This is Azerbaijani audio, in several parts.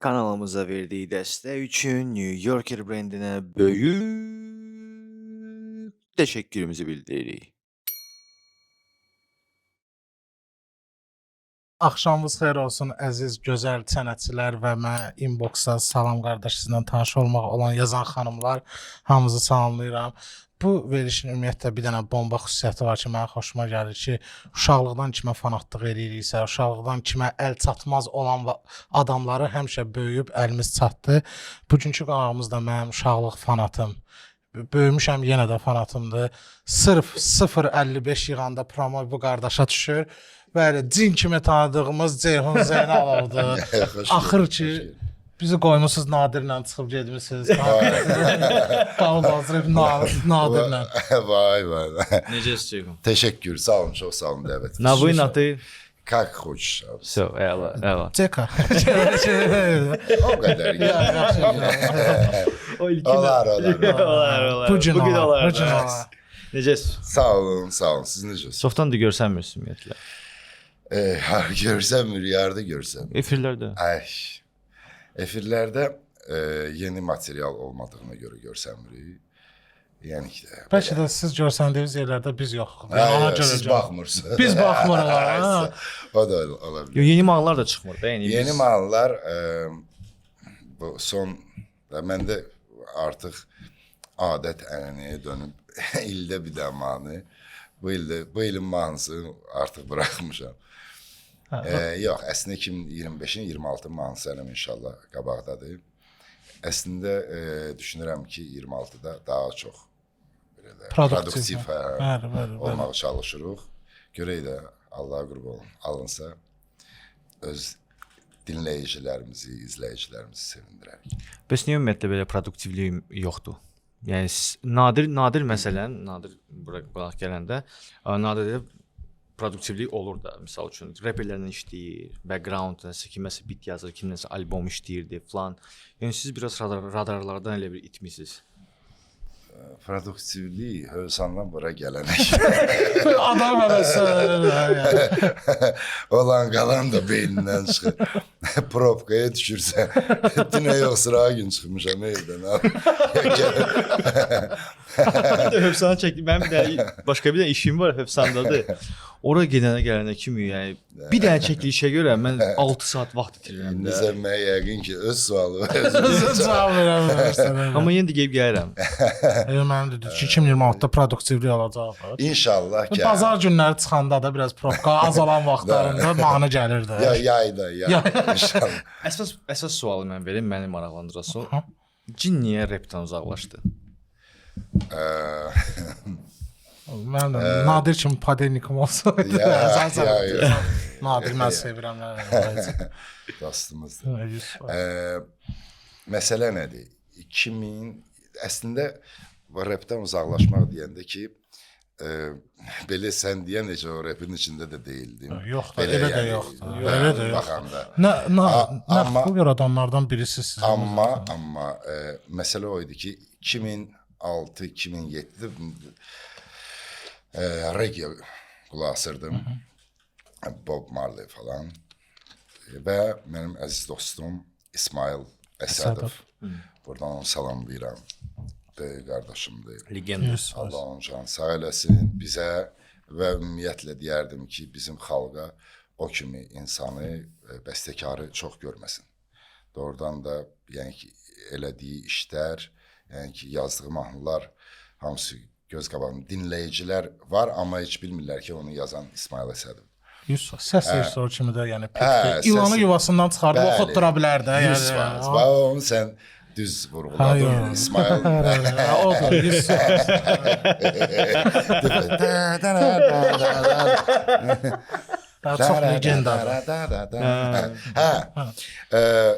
Kanalımıza verdiği dəstək üçün New Yorker brendinə böyük təşəkkürümüzü bildiririk. Axşamınız xeyir olsun əziz gözəl sənətçilər və mən inboxda salam qardaş sizlə tanış olmaq olan yazan xanımlar, hamınızı salamlayıram. Bu verilişin ümumiyyətlə bir dənə bomba xüsusiyyəti var ki, mənə xoşuma gəlir ki, uşaqlıqdan kimə fanatlıq eləyiriksə, uşaqlıqdan kimə əl çatmaz olan adamları həmişə böyüyüb əlimiz çatdı. Bugünkü qonağımız da mənim uşaqlıq fanatım. Böyümüşəm, yenə də fanatımdır. Sırf 0.55 yığanda promo bu qardaşa düşür. Bəli, cin kimi tanıdığımız Ceyhun Zeynalovdur. Axır ki, bizi qoymusunuz Nadirlə çıxıb getmişsiniz. Qavul Nadirlə. Vay. Necəsiz Ceyhun? Teşekkür, sağ olun, çok sağ olun davet. На вы, на ты. Как хочешь. Все, əla. Ceka. O kadar. O ilkin. Olar. Bugün olar. Necəsiz? Sağ olun. Siz necəsiniz? Çoxdandır görsənmirsiniz ümumiyyətlə. Görsem rüyada görsem. Efirlərdə. Ay. Efirlerde yeni material olmadığına göre görsem rüyayı. Yani işte. Bəlkə də siz görsəndiyiniz yerlərdə biz yoxuq. Siz bakmırsınız. Biz baxmırıq. O da olabilir. Yeni mahnılar da çıxmır da. Yeni mahnılar bu son məndə artıq adət ənənəyə dönüb ildə bir də mahnı. Bu ilin mahnısını artıq buraxmışam. Yox, əslində 2025-in 26 mahnısı ələm inşallah qabaqdadır. Əslində düşünürəm ki 26-da daha çox produktiv olmağa çalışırıq. Görək də Allah'a qurban olun, alınsa öz dinləyicilərimizi, izləyicilərimizi sevindirərik. Bəs niyə ümumiyyətlə belə produktivlik yoxdur? Yəni nadir məsələn, bura gələndə nadirdə produktivlik olur da. Məsəl üçün rapperlərlə işləyir, background nəsə kiməsə bit yazır, kiməsə albom işləyirdi falan. Yəni siz biraz radarlardan elə bir itmisiniz. Produktivlik Hövsandan bura gələnə Adam həvəsə. olan qalan da beynindən çıxır. Probkaya düşürsə, dünə yox sırağa gün çıxmışam evdən. Bir də Hövsanı çəkdim. Mənim bir də başqa bir də işim var Hövsandadır. Ora gedənə gələnə kimi, yəni bir dənə çəkilişə görə mən 6 saat vaxt itirirəm. Nizəmə yəqin ki öz sualı var. Cavab verəm. Amma yenə də gəlib gəlirəm. Mənim də 2026-da produktivlik olacaq. İnşallah gəlir. Bazar günləri çıxanda da biraz probka azalan vaxtlarında mahnı gəlir də. Yayda inşallah. Əsas sualı mən verim, məni maraqlandırasın. Cin niyə rapdan uzaqlaşdı? Mən də Nadir kimi padelnikim olsa. Nadir mən sevirəm. Dostumuzdur. Məsələ nədir? 2000 əslində rapdan uzaqlaşmaq deyəndə ki belə sən deyən necə o rapin içində də deyildim. Yox da, elə də yoxdur. Elə də yoxdur. Nə qədər adamlardan birisiniz siz. Amma məsələ o idi ki 2006-2007-də reggae qulaq asırdım. Bob Marley falan. Və mənim əziz dostum İsmail Əsədov. Buradan onu salamlayıram. Böyük qardaşımdır. Legenda. Allah onun canı sağ eləsin. Bizə və ümumiyyətlə deyərdim ki, bizim xalqa o kimi insanı, bəstəkarı çox görməsin. Doğrudan da yəni ki, elədiyi işlər, yəni ki, yazdığı mahnılar hamısı göz qabağında dinləyicilər var, amma heç bilmirlər ki, onu yazan İsmail Əsədov. Səs rejissoru kimi də, yəni ilanı yuvasından çıxardıb oxutdura bilər də. 100%. Onu sən düz vurğuladın İsmail. O da 100%. Çox legendadır.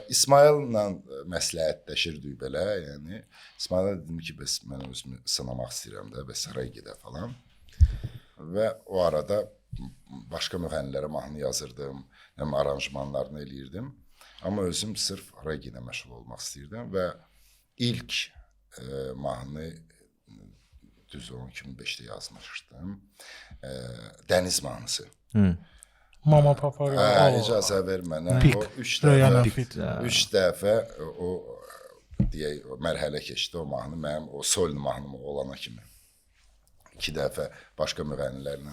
İsmail'la məsləhətləşirdik belə, yəni İsmail'a dedim ki, bəs mən özümü sınamaq istəyirəm də, bəs reggae-də falan. Və o arada başqa müğənnilərə mahnı yazırdım, aranjmanlarını eləyirdim. Amma özüm sırf reggae-də məşğul olmaq istəyirdim və ilk mahnı düz 2005-də yazmışdım. Dəniz mahnısı. Mama papa. İcazə ver mənə. Pik. O 3 Röyanə dəfə pik. 3 dəfə o deyək o mərhələ keçdi o mahnı mənim o solo mahnım olana kimi. 2 dəfə başqa müğənnilərlə.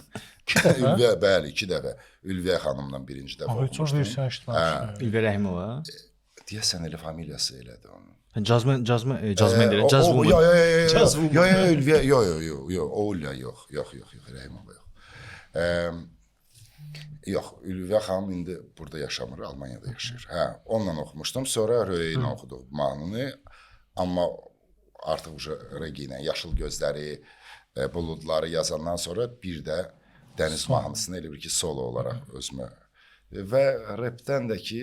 Ülviyə bəli 2 dəfə Ülviyə xanımla birinci dəfə Ay çox versən iştirak. İlver Rəhimova. Deyəsən elə familiyası elədi onun. Cazmen deyirəm. Caz Woman. Yo Ülviyə yo o Ülviyə yox Rəhimova yox. Yox, Ülviyə xanım indi burada yaşamır, Almaniyada yaşayır. Onunla oxumuşdum. Sonra Röya ilə oxuduq mahnını. Amma artıq Regina Yaşıl Gözləri, Buludları yazandan sonra bir də Dəniz mahnısını elə bir ki solo olaraq özümə və rapdən də ki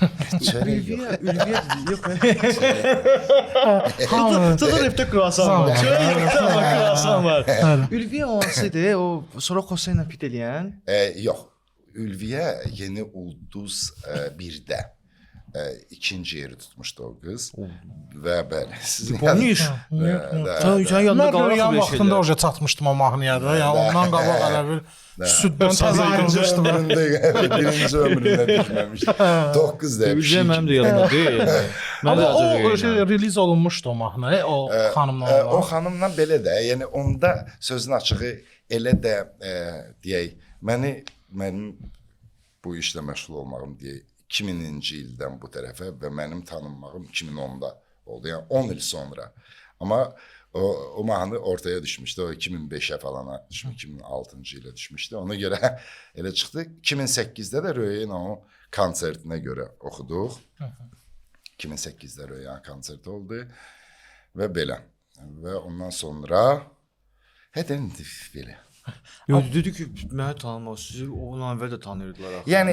Ülviyə yox. HamıTada rapdə kruasan var. Kruasan var. Ülviyə o hansıdır? O sonra Xoseynlə fit eləyən? yox. Ülviyə Yeni Ulduz 1-də ikinci yeri tutmuşdu o qız və bəli. Ponuş. Sən yanında Mən qalaq Röyan bir vaxtında şeylər. oca çatmışdım o mahnıya da. Yəni ondan qabaq elə bir süddən təzə ayrılmışdım. Birinci ömründə düşməmişdi. 9 dəfə. Ülviyə mənim də yanımda deyil. Mən də Amma o acı release olunmuşdu o mahnı, o xanımla O olan. xanımla belə də, yəni onda sözün açığı elə də deyək, mənim bu işlə məşğul olmağım deyək 2000-ci ildən bu tərəfə və mənim tanınmağım 2010-da oldu. Yəni 10 il sonra. Amma o mahnı ortaya düşmüşdü. O 2005-ə falana düşmüş, 2006-cı ilə düşmüşdü. Ona görə elə çıxdı. 2008-də də Röyənin o konsertinə görə oxuduq. 2008-də Röyan konserti oldu və belə. Və ondan sonra indi belə. Yox, dedi ki, məni tanımaz. Sizi ondan əvvəl də tanıyırdılar axı. Yəni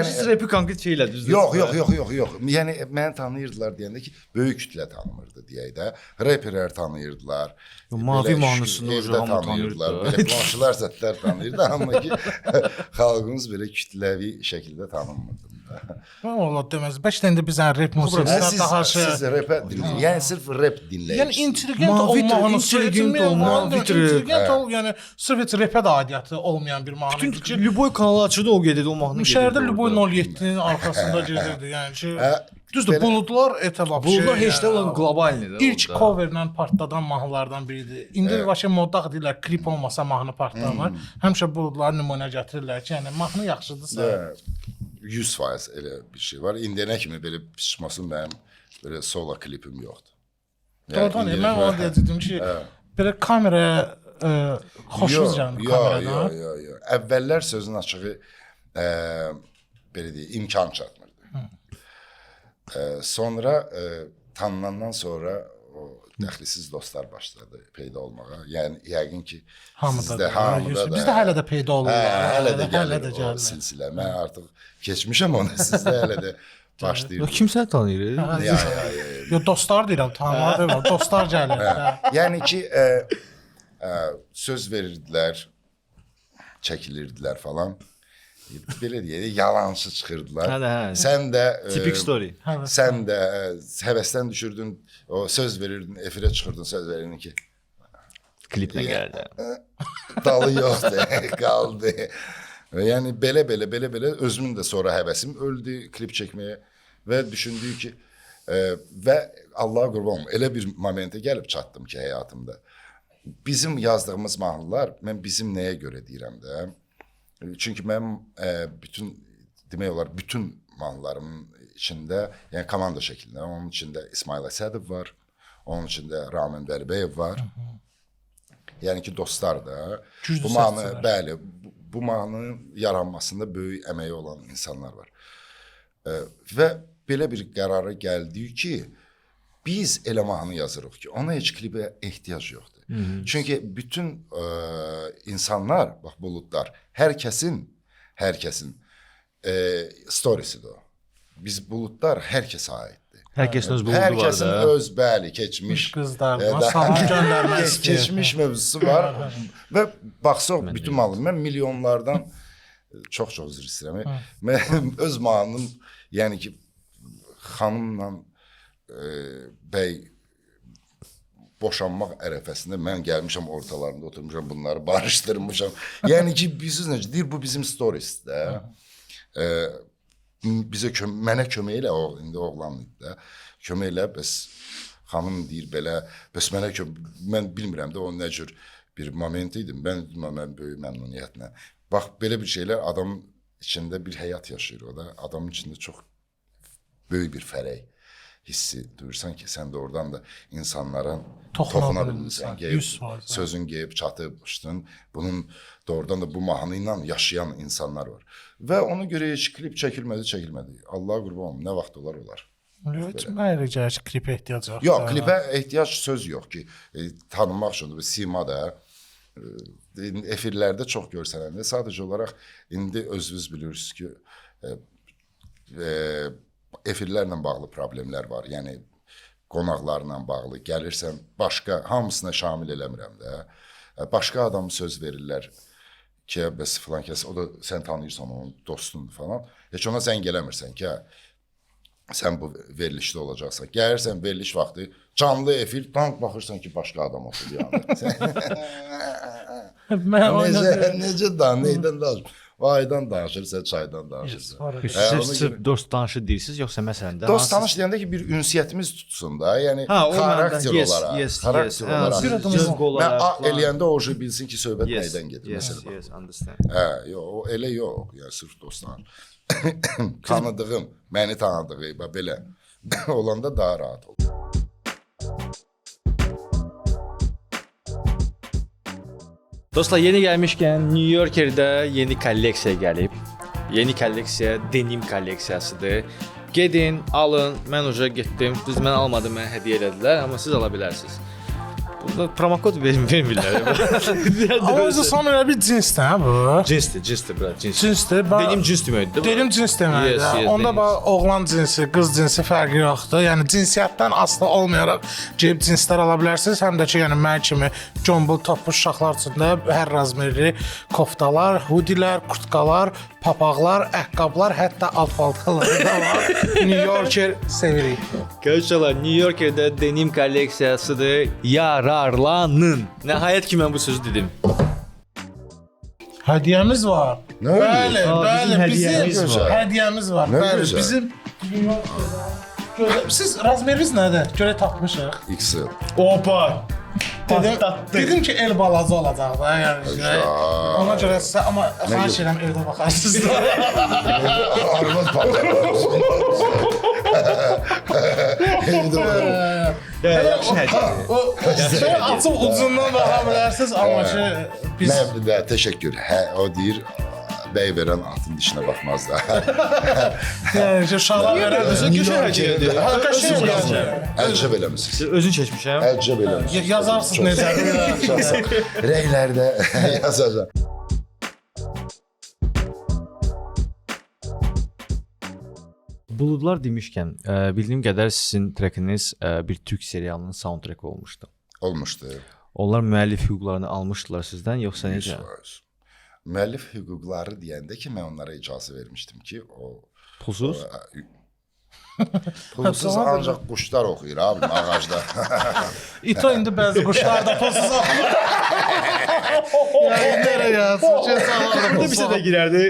Siz rapi konkret şeylə düzdür. Yox. Yəni məni tanıyırdılar deyəndə ki, böyük kütlə tanımırdı deyək də. Reperlər tanıyırdılar. Mavi mahnısını evdə tanıyırdılar. Belə qonşular zətlər tanıyırdı, amma ki xalqımız belə kütləvi şəkildə tanınmırdı. Valla deməz. Bəlkə indi biz rap musiqisinə daha Siz rapə dinləyin. Yəni sırf rap dinləyin. Yəni intelligent olmağını intelligent ol, yəni sırf heç rapə də aidiyyatı olmayan bir mahnı. Bütün Lüboy kanalı açırdı, o gedirdi, o mahnı gedirdi. Şəhərdə Lüboy 07-nin arkasında gedirdi. Yəni ki, düzdür, Buludlar etəbab. Buludlar heç də olan qlobalnidir. İlk coverlə partladan mahnılardan biridir. İndi vəşə moddaq deyirlər, klip olmasa mahnı partlamır. Həmişə Buludları nümunə gətirirlər ki, yəni mahnı yaxşıdırsa 100% elə bir şey var. İndiyənə kimi belə çıxmasın mənim belə solo klipim yoxdur. Doğrudan, mən ona deyəcəydim ki, belə kameraya xoşunuz gəlir kameradan. Yox. Əvvəllər sözün açığı belə deyək, imkan çatmırdı. Sonra tanınandan sonra o dəxlisiz dostlar başladı peyda olmağa. Yəni yəqin ki Hamıda da. hamıda da. Bizdə hələ də peyda olurlar. Hələ də gəlir o silsilə. Mən artıq keçmişəm onu, sizdə hələ də başlayır. Kimsə tanıyır? Yo, dostlar deyirəm, tanımalar deyirəm, dostlar gəlir. Yəni ki söz verirdilər, çəkilirdilər falan. Belə deyək, yalançı çıxırdılar. Hə. Sən də Tipik story. Sən də həvəsdən düşürdün, o söz verirdin, efirə çıxırdın, söz verirdin ki, Kliplə gəldi. dalı yoxdur, qaldı. Yəni belə özümün də sonra həvəsim öldü klip çəkməyə və düşündük ki və Allaha qurban olum, elə bir momentə gəlib çatdım ki həyatımda. Bizim yazdığımız mahnılar mən bizim nəyə görə deyirəm də. Çünki mən demək olar bütün mahnılarımın içində, yəni komanda şəklində, onun içində İsmail Əsədov var, onun içində Ramin Vəlibəyev var. Yəni ki, dostlar da. Bu mahnı, bəli, bu mahnının yaranmasında böyük əməyi olan insanlar var. Və belə bir qərara gəldik ki, biz elə mahnı yazırıq ki, ona heç klipə ehtiyac yoxdur. Çünki bütün insanlar, bax Buludlar, hər kəsin storiesidir o. Biz Buludlar hər kəsə aiddir. Hər kəsin öz buludu var da. Hər kəsin öz, bəli, keçmiş qızlarına salam göndərmək istəyir. Keçmiş mövzusu var. Və baxsaq bütün mahnı, mən milyonlardan çox üzr istəyirəm. Mən öz mahnım, yəni ki, xanımla bəy boşanmaq ərəfəsində mən gəlmişəm ortalarında oturmuşam, bunları barışdırmışam. Yəni ki, bilirsiniz necə deyir, bu bizim storiesdə. Mənə kömək elə, indi oğlan idi də. Kömək elə, bəs xanım deyir belə, bəs mən bilmirəm də o nə cür bir moment idi. Mən böyük məmnuniyyətlə. Bax, belə bir şeylər adamın içində bir həyat yaşayır o da. Adamın içində çox böyük bir fərək hissi duyursan ki, sən də oradan da insanlara toxuna bilirsən. Sözün geyib çatıbmışdın. Bunun doğrudan da bu mahnı ilə yaşayan insanlar var. Və ona görə heç klip çəkilmədi. Allah qurban olum, nə vaxt olar. Mən elə gəlir ki, klipə ehtiyac yox. Yox, klipə ehtiyac söz yox ki, tanınmaq üçün sima da efirlərdə çox görsənəndə sadəcə olaraq indi özünüz bilirsiniz ki, efirlərlə bağlı problemlər var. Yəni qonaqlarla bağlı gəlirsən, başqa hamısına şamil eləmirəm də. Başqa adam söz verirlər ki, bəs filan kəs, o da sən tanıyırsan onun dostunu falan. Heç ona zəng eləmirsən ki, sən bu verilişdə olacaqsan. Gəlirsən veriliş vaxtı canlı efir, tank baxırsan ki, başqa adam oxuyur yəni. Necə neydən danışır? Aydan danışırsa, çaydan danışırsa. Siz sırf dost danışır deyirsiniz, yoxsa məsələn də? Dost danış deyəndə ki, bir ünsiyyətimiz tutsun da. Yəni xarakter olaraq. Mən eləyəndə o bilsin ki, söhbət nədən gedir. Yes, understand. O elə yox. Yəni sırf dost danış. Tanıdığım, məni tanıdığı belə olanda daha rahat olur. Dostlar, yeni gəlmişkən New Yorker'də yeni kolleksiya gəlib. Yeni kolleksiya denim kolleksiyasıdır. Gedin, alın. Mən uca getdim. Düz mən almadım, mənə hədiyyə elədilər, amma siz ala bilərsiniz. Burada promokod vermirlər. Amma özü son elə bir cinsdir, hə bu? Cinsdir, bura, Cinsdir. Denim cins deməkdir. Denim cins deməkdir. Onda oğlan cinsi, qız cinsi fərqi yoxdur. Yəni cinsiyyətdən asılı olmayaraq geyib cinslər ala bilərsiniz. Həm də ki, yəni mən kimi combul topmuş uşaqlar üçün də hər razmerli koftalar, hudilər, kurtkalar, papaqlar, əqqablar, hətta alt paltarları da var. New Yorker sevirik. Qardaşlar, New Yorker'də denim kolleksiyasıdır. Yararlanın. Nəhayət ki, mən bu sözü dedim. Hədiyyəmiz var. Bəli, bizim hədiyyəmiz var. Bəli, bizim siz razmeriniz nədir? Görə tapmışıq. XL. Opa. Dedim ki, el balaca olacaq da, yəni. Ona görə sizə, amma xahiş edirəm evdə baxarsınız da. Arvad patlamış. Evdə baxarsınız. Yaxşı hədiyyə. Açıb ucundan baxa bilərsiniz, amma ki, biz... Mən təşəkkür. O deyir, bəy verən atın dişinə baxmaz da. Yəni ki, uşaqlar verən özü Gözəl hədiyyədir. Əlcəb eləmişsiniz. Özün çəkmişəm. Əlcəb eləmişsiniz. Yazarsınız necədir. Rəylərdə yazacaq. Buludlar demişkən, bildiyim qədər sizin trekiniz bir türk serialının soundtrack olmuşdu. Olmuşdu. Onlar müəllif hüquqlarını almışdılar sizdən, yoxsa necə? Müəllif hüquqları deyəndə ki, mən onlara icazə vermişdim ki, o... Pulsuz? Pulsuz ancaq quşlar oxuyur abi, ağacda. İto indi bəzi quşlar da pulsuz oxuyur. Yəni, nerə yazsın ki, sağlardı pulsuz. Bizə də girərdi.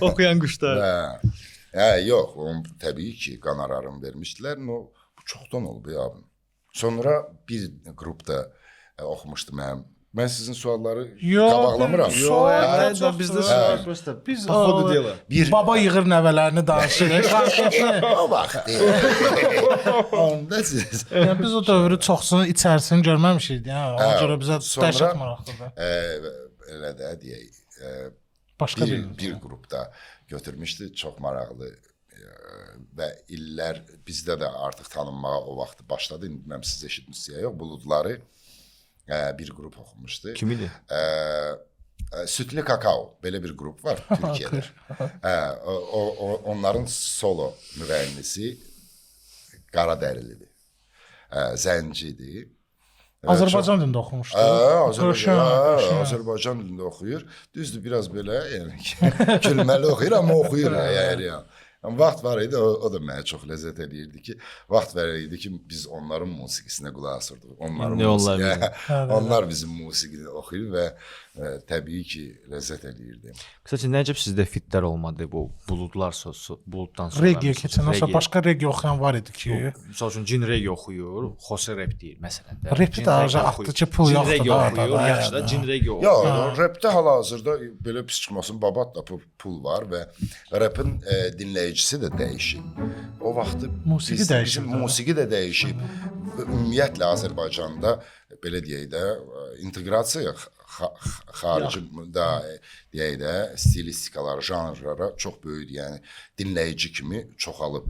Okuyan quşlar. Yox, təbii ki, qanararım vermişdilər. Bu çoxdan oldu ya abi. Sonra bir qrupda oxumuşdum mən. Mən sizin sualları qabaqlamıram. Yox, bizdə sual prosta. Biz baba yığır nəvələrini danışırıq. O vaxt. Onda siz. Yəni biz o dövrü çoxsunu içərisini görməmişik. Ona görə bizə dəhşət maraqlıdır. Elə də deyək. Başqa bir qrupda götürmüşdü, çox maraqlı və illər bizdə də artıq tanınmağa o vaxt başladı. İndi mən siz eşitmişsiniz yox, Buludları bir qrup oxumuşdu. Kim idi? Sütlü Kakao, belə bir qrup var Türkiyədə. Onların solo müğənnisi Qaradərilidir. Zəncidir. Azərbaycan dilində oxumuşdu. Azərbaycan dilində oxuyur. Düzdür, biraz belə, yəni gülməli oxuyur, amma oxuyur. Vaxt var idi, o da mənə çox ləzzət eləyirdi ki, vaxt var idi ki, biz onların musiqisinə qulaq asırdıq. Onlar bizim musiqini oxuyur və təbii ki, ləzzət eləyirdi. Qısaca necə sizdə fitlər olmadı bu buluddan sonra? Reggae keçəndən sonra başqa reggae oxuyan var idi ki. Məsəl üçün Cin reggae oxuyur, Xose rap deyir məsələn. Rapi də atdı ki, pul yoxdur da. Oxuyur, yaxşı da Cin reggae oxuyur. Yox, rapdə hal-hazırda belə pis çıxmasın, babat da pul var və rapın dinləyicisi də dəyişib. O vaxtı musiqi dəyişib. Musiqi də dəyişib. Ümumiyyətlə Azərbaycanda belə deyək də inteqrasiya xarici da deyək də stilistikalar, janrlara çox böyükdür. Yəni dinləyici kimi çoxalıb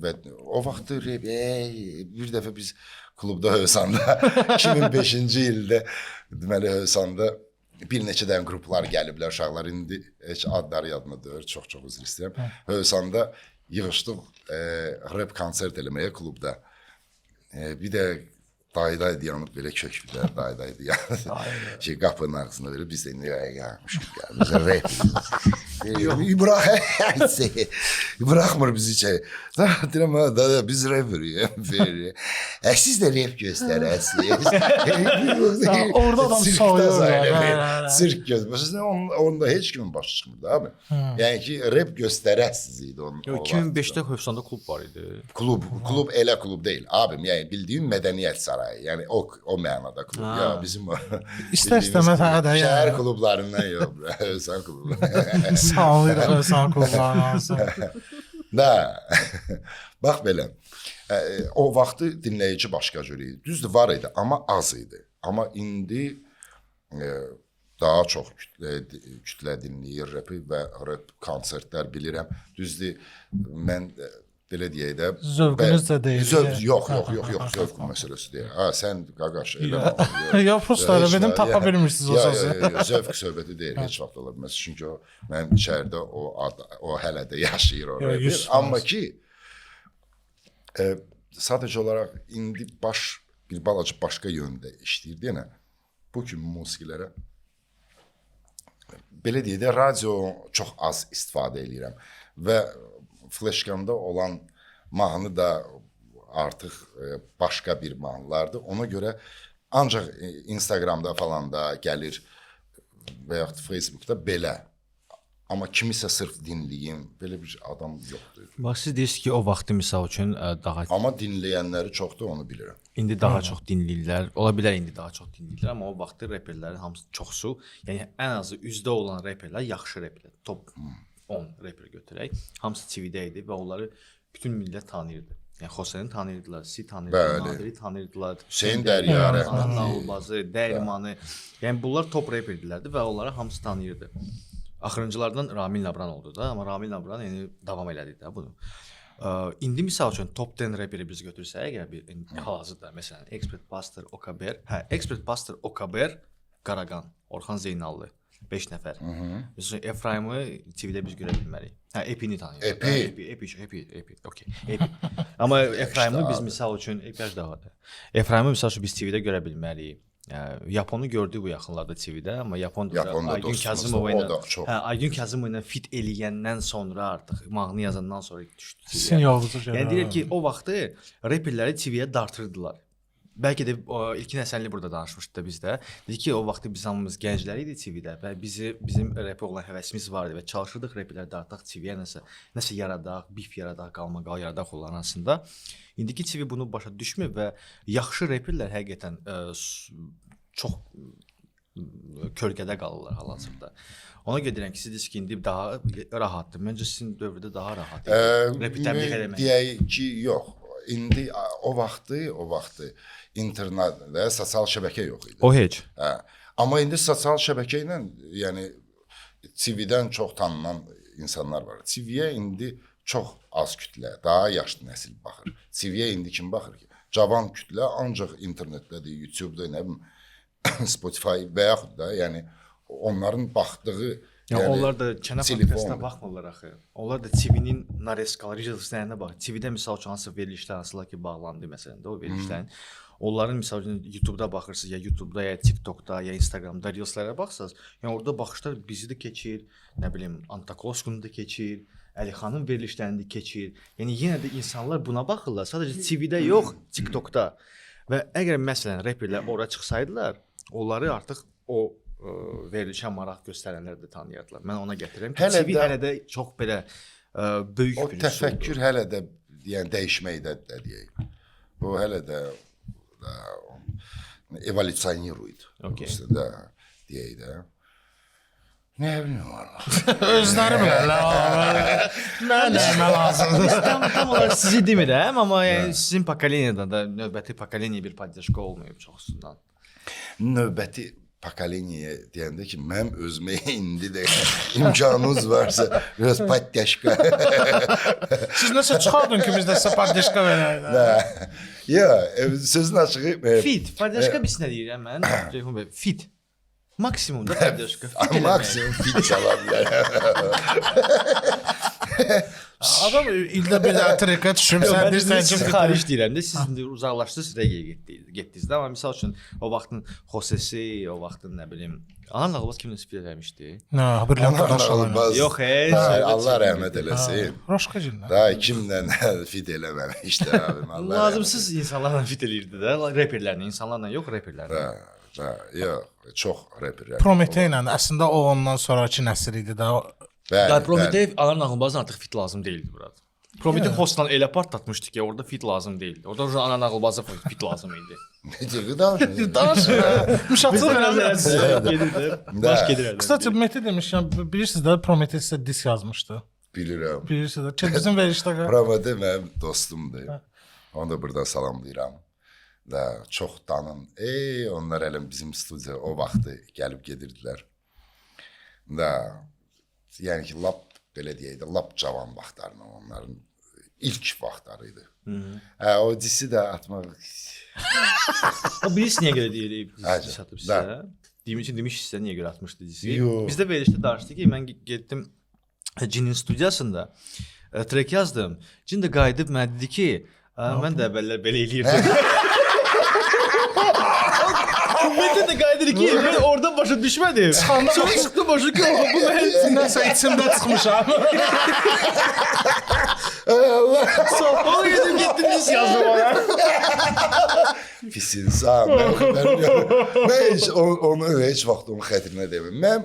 və o vaxtı bir dəfə biz klubda Hövsanda 2005-ci ildə deməli Hövsanda bir neçə dənə qruplar gəliblər, uşaqlar indi heç adları yadımda deyil, çox üzr istəyirəm. Hövsanda yığışdıq rap konsert eləməyə klubda. Bir də dayı dayanıb belə kökbülər, dayı dayanıb. Qapının ağzında belə biz də indi gəlmişik, biz rap. Bırakmır bizi içeri. Deyirəm, biz rapperiyik. Siz də rap göstərəsiniz. Orada adam soyuyor. Sirk göstərəsiniz. Onda heç kimin başı çıxmırdı abi. Yəni ki, rap göstərəsiniz idi. 2005-də Hövsanda klub var idi. Klub elə klub deyil. Abim, yəni bildiyin mədəniyyət sarayı. Yəni o mənada klub. Ya bizim İstər-istəməz hədə. Şəhər klublarından yox, Hövsan klubu. Sağlayırıq Hövsan klublarını. Da. Bax belə. O vaxtı dinləyici başqa cür idi. Düzdür, var idi, amma az idi. Amma indi daha çox kütlə dinləyir rapi və rap konsertlər bilirəm. Düzdür, mən belə deyək də. Zövqünüz də deyil. Yox, zövq məsələsi deyil. Sən qaqaş elə. Yox, prosta elə benim tapa bilmirsiniz o sözü. Zövq söhbəti deyil, heç vaxt ola bilməz. Çünki mənim içəridə o hələ də yaşayır orada. Amma ki, sadəcə olaraq indi bir balaca başqa yöndə işləyir deyənə, bu kimi musiqilərə belə deyək də, radio çox az istifadə edirəm və fleşkamda olan mahnı da artıq başqa bir mahnılardır. Ona görə ancaq Instagramda falan da gəlir və yaxud Facebookda belə. Amma kimisə sırf dinləyim, belə bir adam yoxdur. Bax, siz deyirsiniz ki, o vaxtı misal üçün daha... Amma dinləyənləri çoxdur, onu bilirəm. İndi daha çox dinləyirlər. Ola bilər indi daha çox dinləyirlər, amma o vaxtı reperlərin hamısı çoxsu, yəni ən azı üzdə olan reperlər yaxşı reperlər. Top 10 reper götürək. Hamısı TV-də idi və onları bütün millət tanıyırdı. Yəni Xosəni tanıyırdılar, Si tanıyırdılar, Nadiri tanıyırdılar. Hüseyn Dəryarə, Nağılbazı, Dəyirmanı. Yəni bunlar top reperdilərdi və onları hamısı tanıyırdı. Axırıncılardan Ramil Nabran oldu da, amma Ramil Nabran yəni davam elədi də bunu. İndi misal üçün top 10 raperi biz götürsək, əgər bir hal-hazırda məsələn Expert Buster, Okaber, Expert Buster, Okaber, Qaraqan, Orxan Zeynallı 5 nəfər. Məsələn Efraim'i TV-də biz görə bilmərik. Epini tanıyırıq. Epi, okey. Epi. Amma Efraim'i biz misal üçün Efraim'i misal üçün biz TV-də görə bilmərik. Yaponu gördük bu yaxınlarda TV-də, amma Yapon da Aygün Kazımova ilə fit eləyəndən sonra artıq mahnı yazandan sonra düşdü. Yəni deyir ki, o vaxtı reperləri TV-yə dartırdılar. Bəlkə də İlkin Həsənli burada danışmışdı da bizdə. Dedi ki, o vaxtı biz hamımız gənclər idi TV-də və bizim repə olan həvəsimiz vardı və çalışırdıq reperləri dartaq TV-yə nəsə yaradaq, bif yaradaq, qalmaqal yaradaq onların arasında. İndiki TV bunu başa düşmür və yaxşı reperlər həqiqətən çox kölgədə qalırlar hal-hazırda. Ona görə deyirəm ki, siz ki, indi daha rahatdır. Məncə sizin dövrdə daha rahat idi. Repi təbliğ eləmək. Deyək ki, yox. İndi o vaxtı internetdə sosial şəbəkə yox idi. O heç. Amma indi sosial şəbəkə ilə, yəni TV-dən çox tanınan insanlar var. TV-yə indi çox az kütlə, daha yaşlı nəsil baxır. TV-yə indi kim baxır ki? Cavan kütlə ancaq internetdədir, YouTube-da, nə bilim, Spotify və yaxud da, yəni onların baxdığı Yəni onlar da kənə telefon. podkastına baxmırlar axı. Onlar da TV-nin nareskaları, reelslərinə bax. TV-də misal üçün hansı verilişlər hansılar ki, bağlandı məsələn də o verilişlərin. Onların misal üçün YouTube-da baxırsınız, ya YouTube-da, ya TikTok-da, ya Instagram-da reelslərə baxsaz, yəni orada baxışlar bizi də keçir, nə bilim, Antakovskunu da keçir, Əlixanın verilişlərini də keçir. Yəni yenə də insanlar buna baxırlar. Sadəcə TV-də yox, TikTok-da. Və əgər məsələn reperlər ora çıxsaydılar, onları artıq o verilişə maraq göstərənlər də tanıyardılar. Mən ona gətirirəm ki, TV hələ də çox belə böyük o bir təfəkkür hələ də yəni dəyişməkdədir deyək. O hələ də evolyusioniruydu. Okay. Da deyək də. Nə bilim var. Özləri bilərlər. Mənə lazımdır. Tam olaraq sizi demirəm, amma yəni sizin pokoleniyada da növbəti pokoleniya bir podдержка olmayıb çoxsundan. Növbəti pokoleniyaya deyəndə ki, mənim özümə indi də imkanınız varsa biraz podдержка. Siz nəsə çıxardın ki, biz də sizə podдержка verək. Ya, sözün açığı Fit, podдержка biz nə deyirəm mən? Ceyhun bəy, fit. Maksimum da podдержка. maksimum fit çala bilər. Adam ildə bir dənə trekə düşüb, sən deyirsən ki, xaric deyirəm də, siz indi uzaqlaşdınız, Regeyə getdiniz də, amma misal üçün o vaxtın Xosesi, o vaxtın nə bilim, Anan Ağılbaz kimlə spill eləmişdi? Nə, brilliant daşlar. Yox, Allah rəhmət eləsin. Roşka cillə. Da kimlə fit eləməmişdi abim. Allah. Lazımsız insanlarla fit eləyirdi də, reperlərlə, insanlarla yox, reperlərlə. Yox, çox reperlər. Prometey ilə əslində o ondan sonraki nəsil idi də. Ya Prometey Anan Ağılbazın artıq fit lazım deyildi burada. Prometey hostla elə partlatmışdı ki, orada fit lazım deyildi. Orada Anan Ağılbaz'a fit lazım idi. Necə danışır? Danışır. Müşaçılıq eləmir. Baş gedir. Kısaca Mete demişəm, bilirsiniz də Prometey sizə disk yazmışdı. Bilirəm. Bilirsiniz də. Ki bizim verişdə Prometey mənim dostumdur. Onu da buradan salamlayıram. Da çox tanın. Onlar elə bizim studiya o vaxtı gəlib gedirdilər. Da yəni ki, lap belə deyək də, lap cavan vaxtlarında onların ilk vaxtları idi. O disi də atmaq. O bilirsin niyə görə deyir, Həcə, satıb sizə. Deyim üçün demiş sizə niyə görə atmışdı disi. Yox. Bizdə verilişdə danışdı ki, mən getdim Cinin studiyasında trek yazdım. Cin də qayıdıb mənə dedi ki, mən də əvvəllər belə eləyirdim. Mete də qayıdır ki, mən oradan başa düşmədim. Sonra çıxdı başa ki, bu mən nəsə içimdə çıxmışam. Allah. Sonra gedim getdiniz yazdım ona. Pis insan. Mən onu heç vaxt onun xətrinə deməm. Mən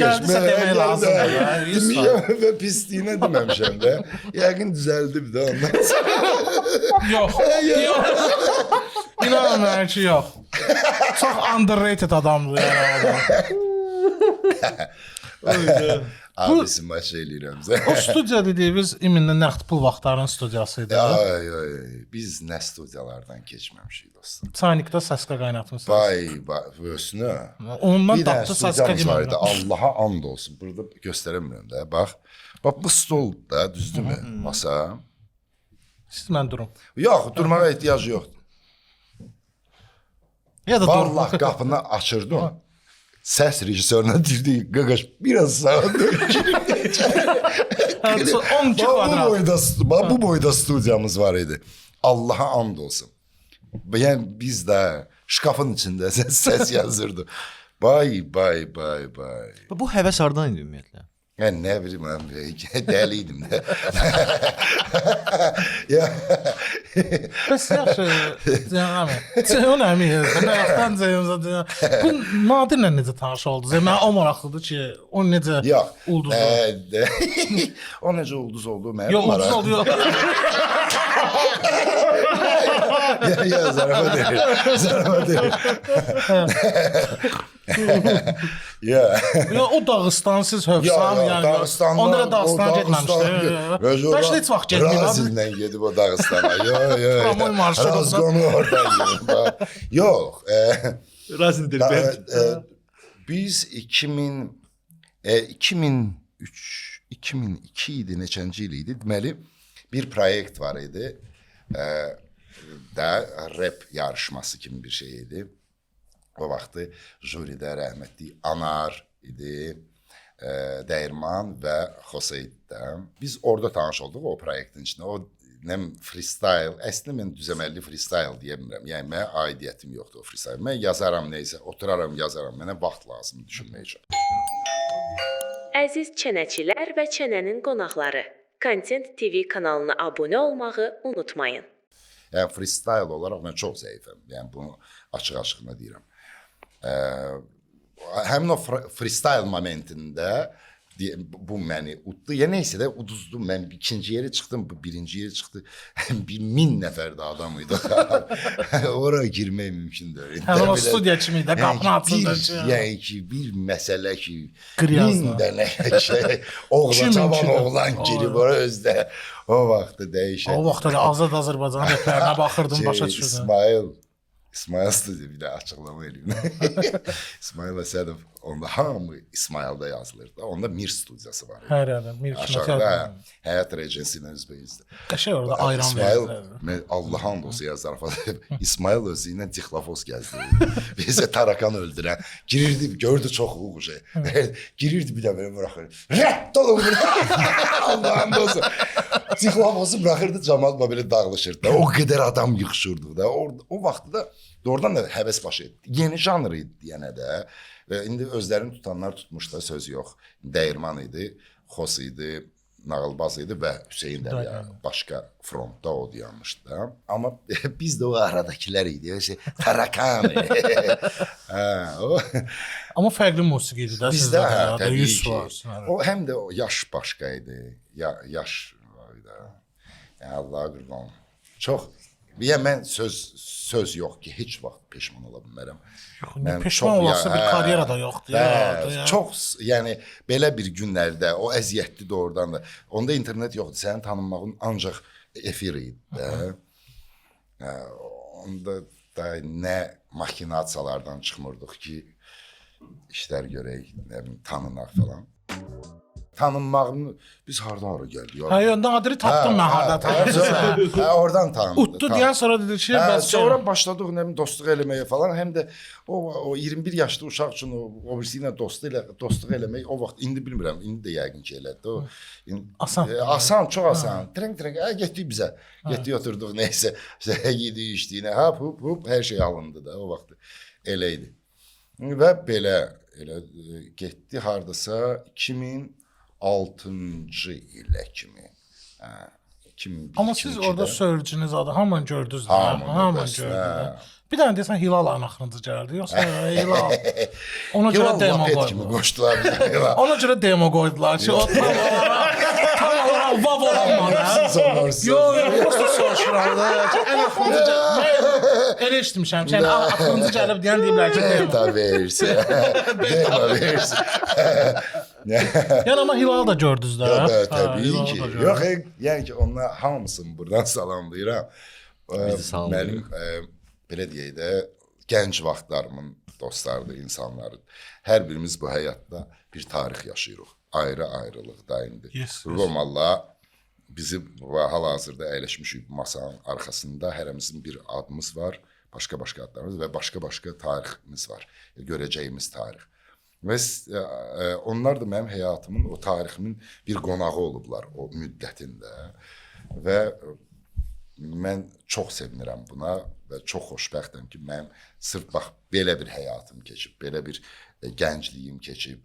Gəldisə demək lazımdır. Demişəm və pisliyinə deməmişəm də. Yəqin düzəldib də ondan. Yox. İnanmıram ki, yox. Çox underrated adamdır yəni adam. Abisi maç eləyirəm. O studiya dediyimiz iminlə nəqd pul vaxtlarının studiyası idi. Biz nə studiyalardan keçməmişik dostum. Çaynikdə Saska qaynatmışsınız. Vay, özünə. Ondan Bir dənə tapdı Saska studiyamız var idi. demək. Allaha and olsun. Burada göstərəmirəm də. Bax bu stol da düzdürmü? Masa. Siz mən durum. Yox, durmağa ehtiyac yoxdur. Ya da dur. Vallahi qapını açırdım. Səs rejissoruna deyirdi, qaqaş biraz sağa dön. 12 kvadrat. Bu boyda studiyamız var idi. Allaha and olsun. Yəni biz də şkafın içində səs yazırdı. Bay. Bu həvəs hardan idi ümumiyyətlə? Yəni nə bilim mən dəli idim də. Ya. Bəs yaxşı. Ceyhun əmi. Bayaqdan Ceyhunza deyirəm. Bu Nadirlə necə tanış oldunuz? Mən o maraqlıdır ki, o necə ulduz oldu? O necə ulduz oldu? Yox, ulduz oldu. Ya zarafat deyil. Ya. O Dağıstan siz Hövsan yəni. Dağıstandan. Onlara Dağıstana getməmişdi. Bəs heç vaxt getmir abi. Brazildən gedib o Dağıstana. Tramvay marşrutu. Razgonu oradan gedib. Yox. Razindir. Biz 2003, 2002 idi, neçənci il idi. Deməli bir proyekt var idi. Da rap yarışması kimi bir şey idi. O vaxtı jüridə rəhmətli Anar idi. Dəyirman və Xoseiddə. Biz orada tanış olduq o proyektin içində. O nem freestyle, əslində mən düzəməlli freestyle deyə bilmirəm. Yəni mənə aidiyyətim yoxdur o freestyle. Mən yazaram nəysə, oturaram, yazaram. Mənə vaxt lazımdır düşünmək üçün. Əziz çənəçilər və çənənin qonaqları, Content TV kanalına abunə olmağı unutmayın. Yəni freestyle olaraq mən çox zəifəm. Yəni bunu açıq-açığına deyirəm. Həmin o freestyle momentində bu məni uddu. Ya neysə də uduzdum. Mən ikinci yeri çıxdım, bu birinci yeri çıxdı. 1000 nəfər də adam idi. Oraya girmək mümkün deyil. Həmin o studiya kimi də qapını açılır. Yəni ki, bir məsələ ki, Qriyazla. 1000 dənə şey, oğlan, cavan oğlan girib ora özdə. O vaxtda dəyişən. O vaxtda da Azad Azərbaycan rəhbərinə baxırdım, başa düşürdüm. İsmail studiya bir də açıqlama eləyim. İsmail Əsədov, onda hamı İsmaildə yazılırdı. Onda Mir studiyası var. Hər yerdə Mir Aşağıda Həyat Regency'nin üzbəyizdir. Qəşəng orada ayran İsmail, verirlər. mən Allah'ın dostu zarafat edib, İsmail özü ilə dixlafos gəzdirirdi. Bizə tarakan öldürən. Girirdi, gördü çox uğucu. Girirdi bir də belə bırakır. Rədd olun burada. Allah'ın dostu. Dixlafosu bırakırdı, cəmaat belə dağılışırdı. O qədər adam yığışırdı da. O vaxtda da doğrudan da həvəs başı etdi. Yeni janr idi yenə də. Və indi özlərini tutanlar tutmuş da, söz yox. Dəyirman idi, Xos idi, Nağılbaz idi və Hüseyn Dərya başqa frontda o dayanmışdı da. Amma biz də o aradakilər idi. Tarakan. Amma fərqli musiqi idi də bizdə sizdə. təbii 100 ki. var. O həm də o yaş başqa idi. Yaş var idi. Allah qurban. Çox. Ya mən söz yox ki, heç vaxt peşman ola bilmərəm. Mən peşman olası bir karyera da yoxdur. Çox, yəni belə bir günlərdə o əziyyətli doğrudan da. Onda internet yoxdur. Səni tanınmağın ancaq efir idi də. Onda da nə maxinasiyalardan çıxmırdıq ki, işlər görək, nə bilim, tanınaq falan. Tanınmağını biz hardan gəldik? Hə, Nadiri tapdım mən harda tanıdım. Hə, oradan tanıdım. Utdu deyən sonra dedi ki, bəs sonra başladıq nə bilim dostluq eləməyə falan. Həm də o 21 yaşlı uşaq üçün o birisi ilə dostluq eləmək o vaxt indi bilmirəm, indi də yəqin ki elədi. O asan, çox asan. Treng getdik bizə. Getdik oturduq nəysə, yedik, içdiyinə, hop hər şey alındı da o vaxt. Elə idi. Və belə getdi hardasa 2006-cı ilə kimi. Amma siz orada sörcünüz adı hamın gördünüz. Hamın gördünüz. Bir dənə desən Hilal anaxırıncı gəldi, yoxsa Hilal. Ona görə demo qoydular. Ona görə demo qoydular ki, o tam olaraq vav olanmadı. Yox, prosta soruşuram da. Ən axırıncı gəldi. Elə eşitmişəm ki, axırıncı gəlib deyən deyiblər ki, demo. Beta versin. Demo versin. Yəni amma Hilalı da gördünüz də. Təbii ki. Yox, yəni ki, onlar hamısını buradan salamlayıram. Mənim belə deyək də, gənc vaxtlarımın dostlarıdır, insanları. Hər birimiz bu həyatda bir tarix yaşayırıq. Ayrı-ayrılıqda indi. Romallah bizi hal-hazırda əyləşmişik masanın arxasında. Hərəmizin bir adımız var, başqa-başqa adlarımız və başqa-başqa tariximiz var. Görəcəyimiz tarix. Və onlar da mənim həyatımın, o tariximin bir qonağı olublar o müddətində. Və mən çox sevinirəm buna və çox xoşbəxtəm ki, mənim sırf bax, belə bir həyatım keçib, belə bir gəncliyim keçib.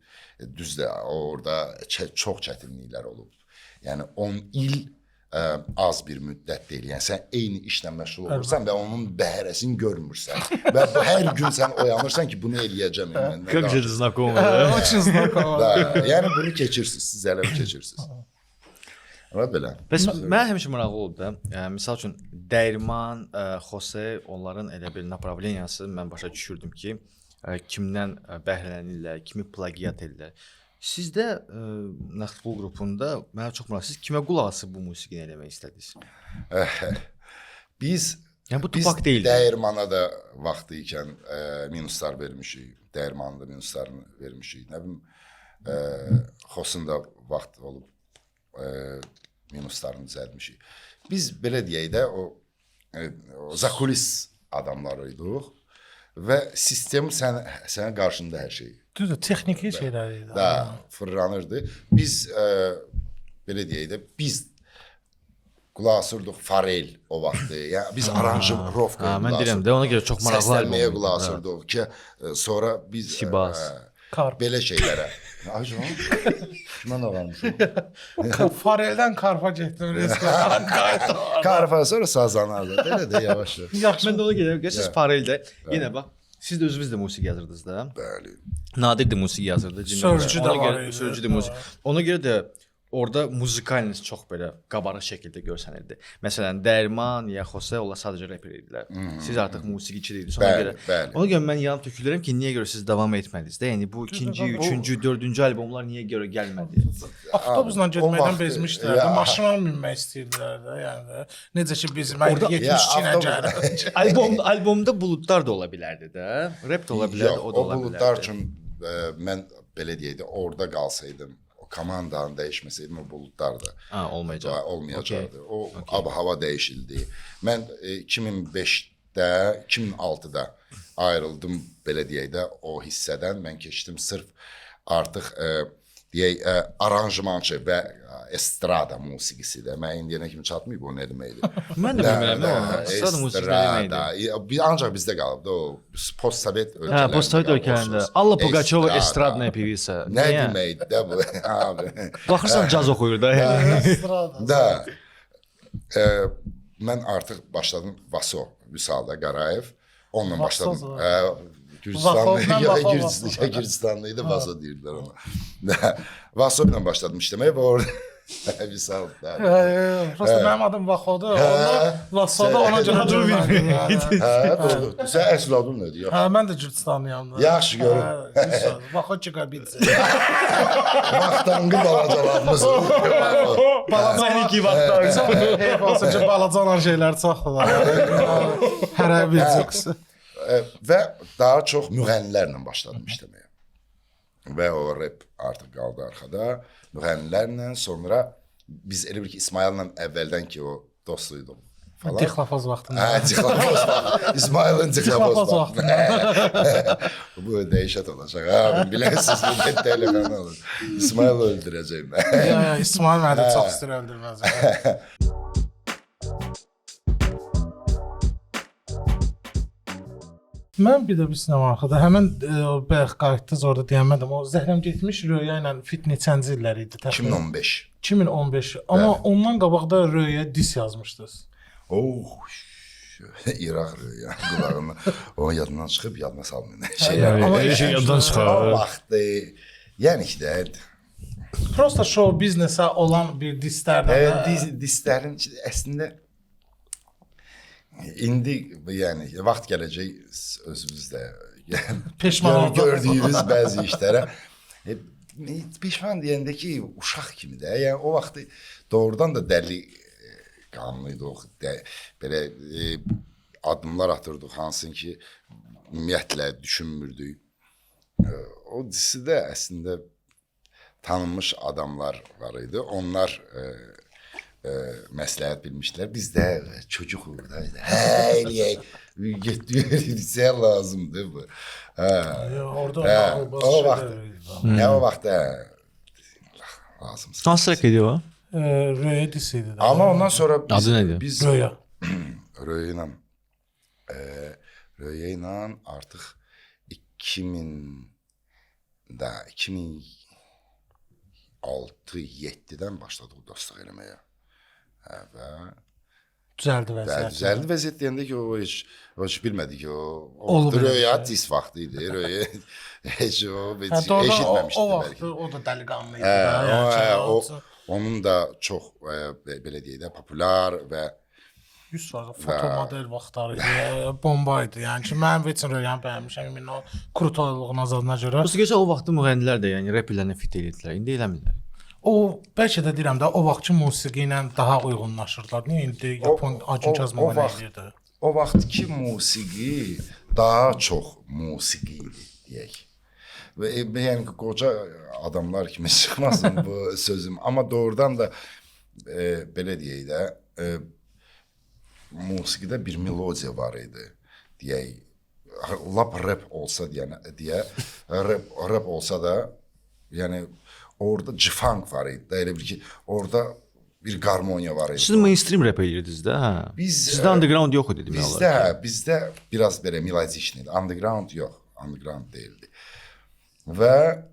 Düzdür, orada çox çətinliklər olub. Yəni 10 il az bir müddət deyil. Yəni sən eyni işlə məşğul olursan və onun bəhrəsini görmürsən. Və hər gün sən oyanırsan ki, bunu eləyəcəm. Как же знакомо. Очень знакомо. Yəni bunu keçirsiniz, siz hələ keçirsiniz. Amma belə. Bəs mənə həmişə maraqlı oldu da. Yəni misal üçün Dəyirman, Xose, onların elə bir направлениясы mən başa düşürdüm ki, kimdən bəhrələnirlər, kimi plagiat edirlər. Sizdə Naxtpul qrupunda mənə çox maraqlı. Siz kimə qulaq asıb bu musiqini eləmək istədiniz? Biz yəni bu Tupak deyil. Dəyirmana da vaxtı ikən minuslar vermişik. Dəyirmanın da minuslarını vermişik. Nə bilim, Xosun da vaxt olub minuslarını düzəltmişik. Biz belə deyək də o zakulis adamlar idik və sistem sənin qarşında hər şey Düzdür, texniki şeylər idi. Da fırlanırdı. Biz belə deyək də biz qulaq asırdıq Farel o vaxtı. Yəni biz aranjировка. Mən deyirəm də ona görə çox maraqlı səslənməyə albom. qulaq asırdıq ki, sonra biz Sibas. Karp. belə şeylərə. Ajon. Mən oğlanmışam. Fareldən karpa getdim restoran qayıtdım. Karfa sonra sazanardı. Belə də yavaş. Mən də ona görə siz Fareldə yenə bax siz də özünüz də musiqi yazırdınız da. Bəli. Nadir də musiqi yazırdı. Sözcü də var idi. Sözcü də musiqi. Ona görə də orada muzikaliniz çox belə qabarıq şəkildə görsənirdi. Məsələn, Dərman ya Xose onlar sadəcə rapper idilər. Siz artıq musiqiçi idiniz. Ona görə ona görə mən yanıb tökülürəm ki, niyə görə siz davam etmədiniz də? Yəni bu ikinci, üçüncü, dördüncü albomlar niyə görə gəlmədi? Avtobusla getməkdən bezmişdilər də, maşına minmək istəyirdilər də, yəni də. Necə ki biz mən 72 ilə gəldim. Albomda buludlar da ola bilərdi də. Rap də ola bilərdi, o da ola bilərdi. O buludlar üçün mən belə deyək də orada qalsaydım, komandanı dəyişməsəydim o buludlar da olmayacaqdı. O ab-hava dəyişildi. Mən 2005-də, 2006-da ayrıldım belə deyək də o hissədən. Mən keçdim sırf artıq deyək aranjmançı və estrada musiqisi də. Mən indiyənə kimi çatmayıb o nə deməkdir. Mən də bilmirəm o estrada musiqisi nə deməkdir. Ancaq bizdə qalıbdı o postsovet ölkələrində. Hə, postsovet ölkələrində. Alla Pugacheva estradная pevisa. Nə deməkdir də bu abi? Baxırsan caz oxuyur da. Estrada. Mən artıq başladım Vaso Vüsalda Qarayev. Onunla başladım. Gürcüstanlı idi, Vaso deyirdilər ona. Vaso ilə başladım işləməyə və orada Vüsal. Prosta mənim adım Vaxodur. Onda Vasoda ona görə durmayım. Hə, doğru. Sən əsl adın nədir? Hə, mən də Gürcüstanlıyam da. Yaxşı görüm. Vaxoçika bitsin. Vaxtangı balacalarımız. Balacan iki vaxtlar. Heyf olsun ki, balacan şeylər çoxdur. Hərə bir çıxsın. Və daha çox müğənnilərlə başladım işləməyə. Və o rap artıq qaldı arxada. Müğənnilərlə sonra biz elə bir ki İsmail'la əvvəldən ki o dostluydum. Dixlafaz vaxtında. Hə, Dixlafaz vaxtında. İsmail'in Dixlafaz vaxtında. Bu dəyişət olacaq. Abi, biləsiniz, bu telefonu olur. İsmail öldürəcəyim. İsmail məni çox istəyir öldürməz. Mən bir də bir sinema arxada həmin bayaq qayıtdınız orada deyəmədim. O Zəhrəm getmiş Röya ilə fit neçənci illər idi təxminən? 2015. 2015. Amma ondan qabaq da Röya dis yazmışdınız. İraq Röya qulağına. O yadından çıxıb yadına salmayın. Amma şey yaddan çıxar. O vaxtı yəni ki də prosta show biznesə olan bir dislərdən. Dislərin əslində İndi yəni vaxt gələcək özümüzdə Peşman gördüyümüz bəzi işlərə peşman deyəndə ki uşaq kimi də yəni o vaxt doğrudan da dəli qanlıydıq belə addımlar atırdıq hansın ki ümumiyyətlə düşünmürdük. O dizide əslində tanınmış adamlar var idi. Onlar məsləhət bilmişdilər. Biz də çocuq da eləyək, getdiysə lazımdır bu. Orada o vaxt nə o vaxt lazımdır. Hansı rək idi o? Röya disiydi. Amma ondan sonra Adı nədir? Biz Röya. Röya ilə artıq 2006-7-dən başladıq dostluq eləməyə. Və düzəldi vəziyyət. Düzəldi vəziyyət deyəndə ki, o heç bilmədik ki, o Röya dis vaxtı idi. Röya heç eşitməmişdi. O vaxt o da dəliqanlı idi. Onun da çox belə deyək də populyar və 100% fotomodel vaxtları idi, bomba idi. Yəni ki, mən üçün Röyanı bəyənmişəm, emin o krutoyluğun azadına görə. Prosta o vaxtı müğənnilər də yəni rap ilə fit edirdilər. İndi eləmirlər. O bəlkə də deyirəm də o vaxtki musiqi ilə daha uyğunlaşırdılar. Niyə indi Yapon Acun Kazmova eləyirdi? O vaxtki musiqi daha çox musiqi idi deyək. Və yəni ki, qoca adamlar kimi çıxmasın bu sözüm, amma doğrudan da belə deyək də musiqidə bir melodiya var idi deyək. lap rap olsa deyə rap olsa da, yəni orada cifang var idi. Elə bir ki, orada bir qarmoniya var idi. Siz mainstream rap edirdiniz də, hə? Sizdə underground yox idi demək olar. Bizdə biraz belə melodikni idi. Underground yox, underground deyildi. Və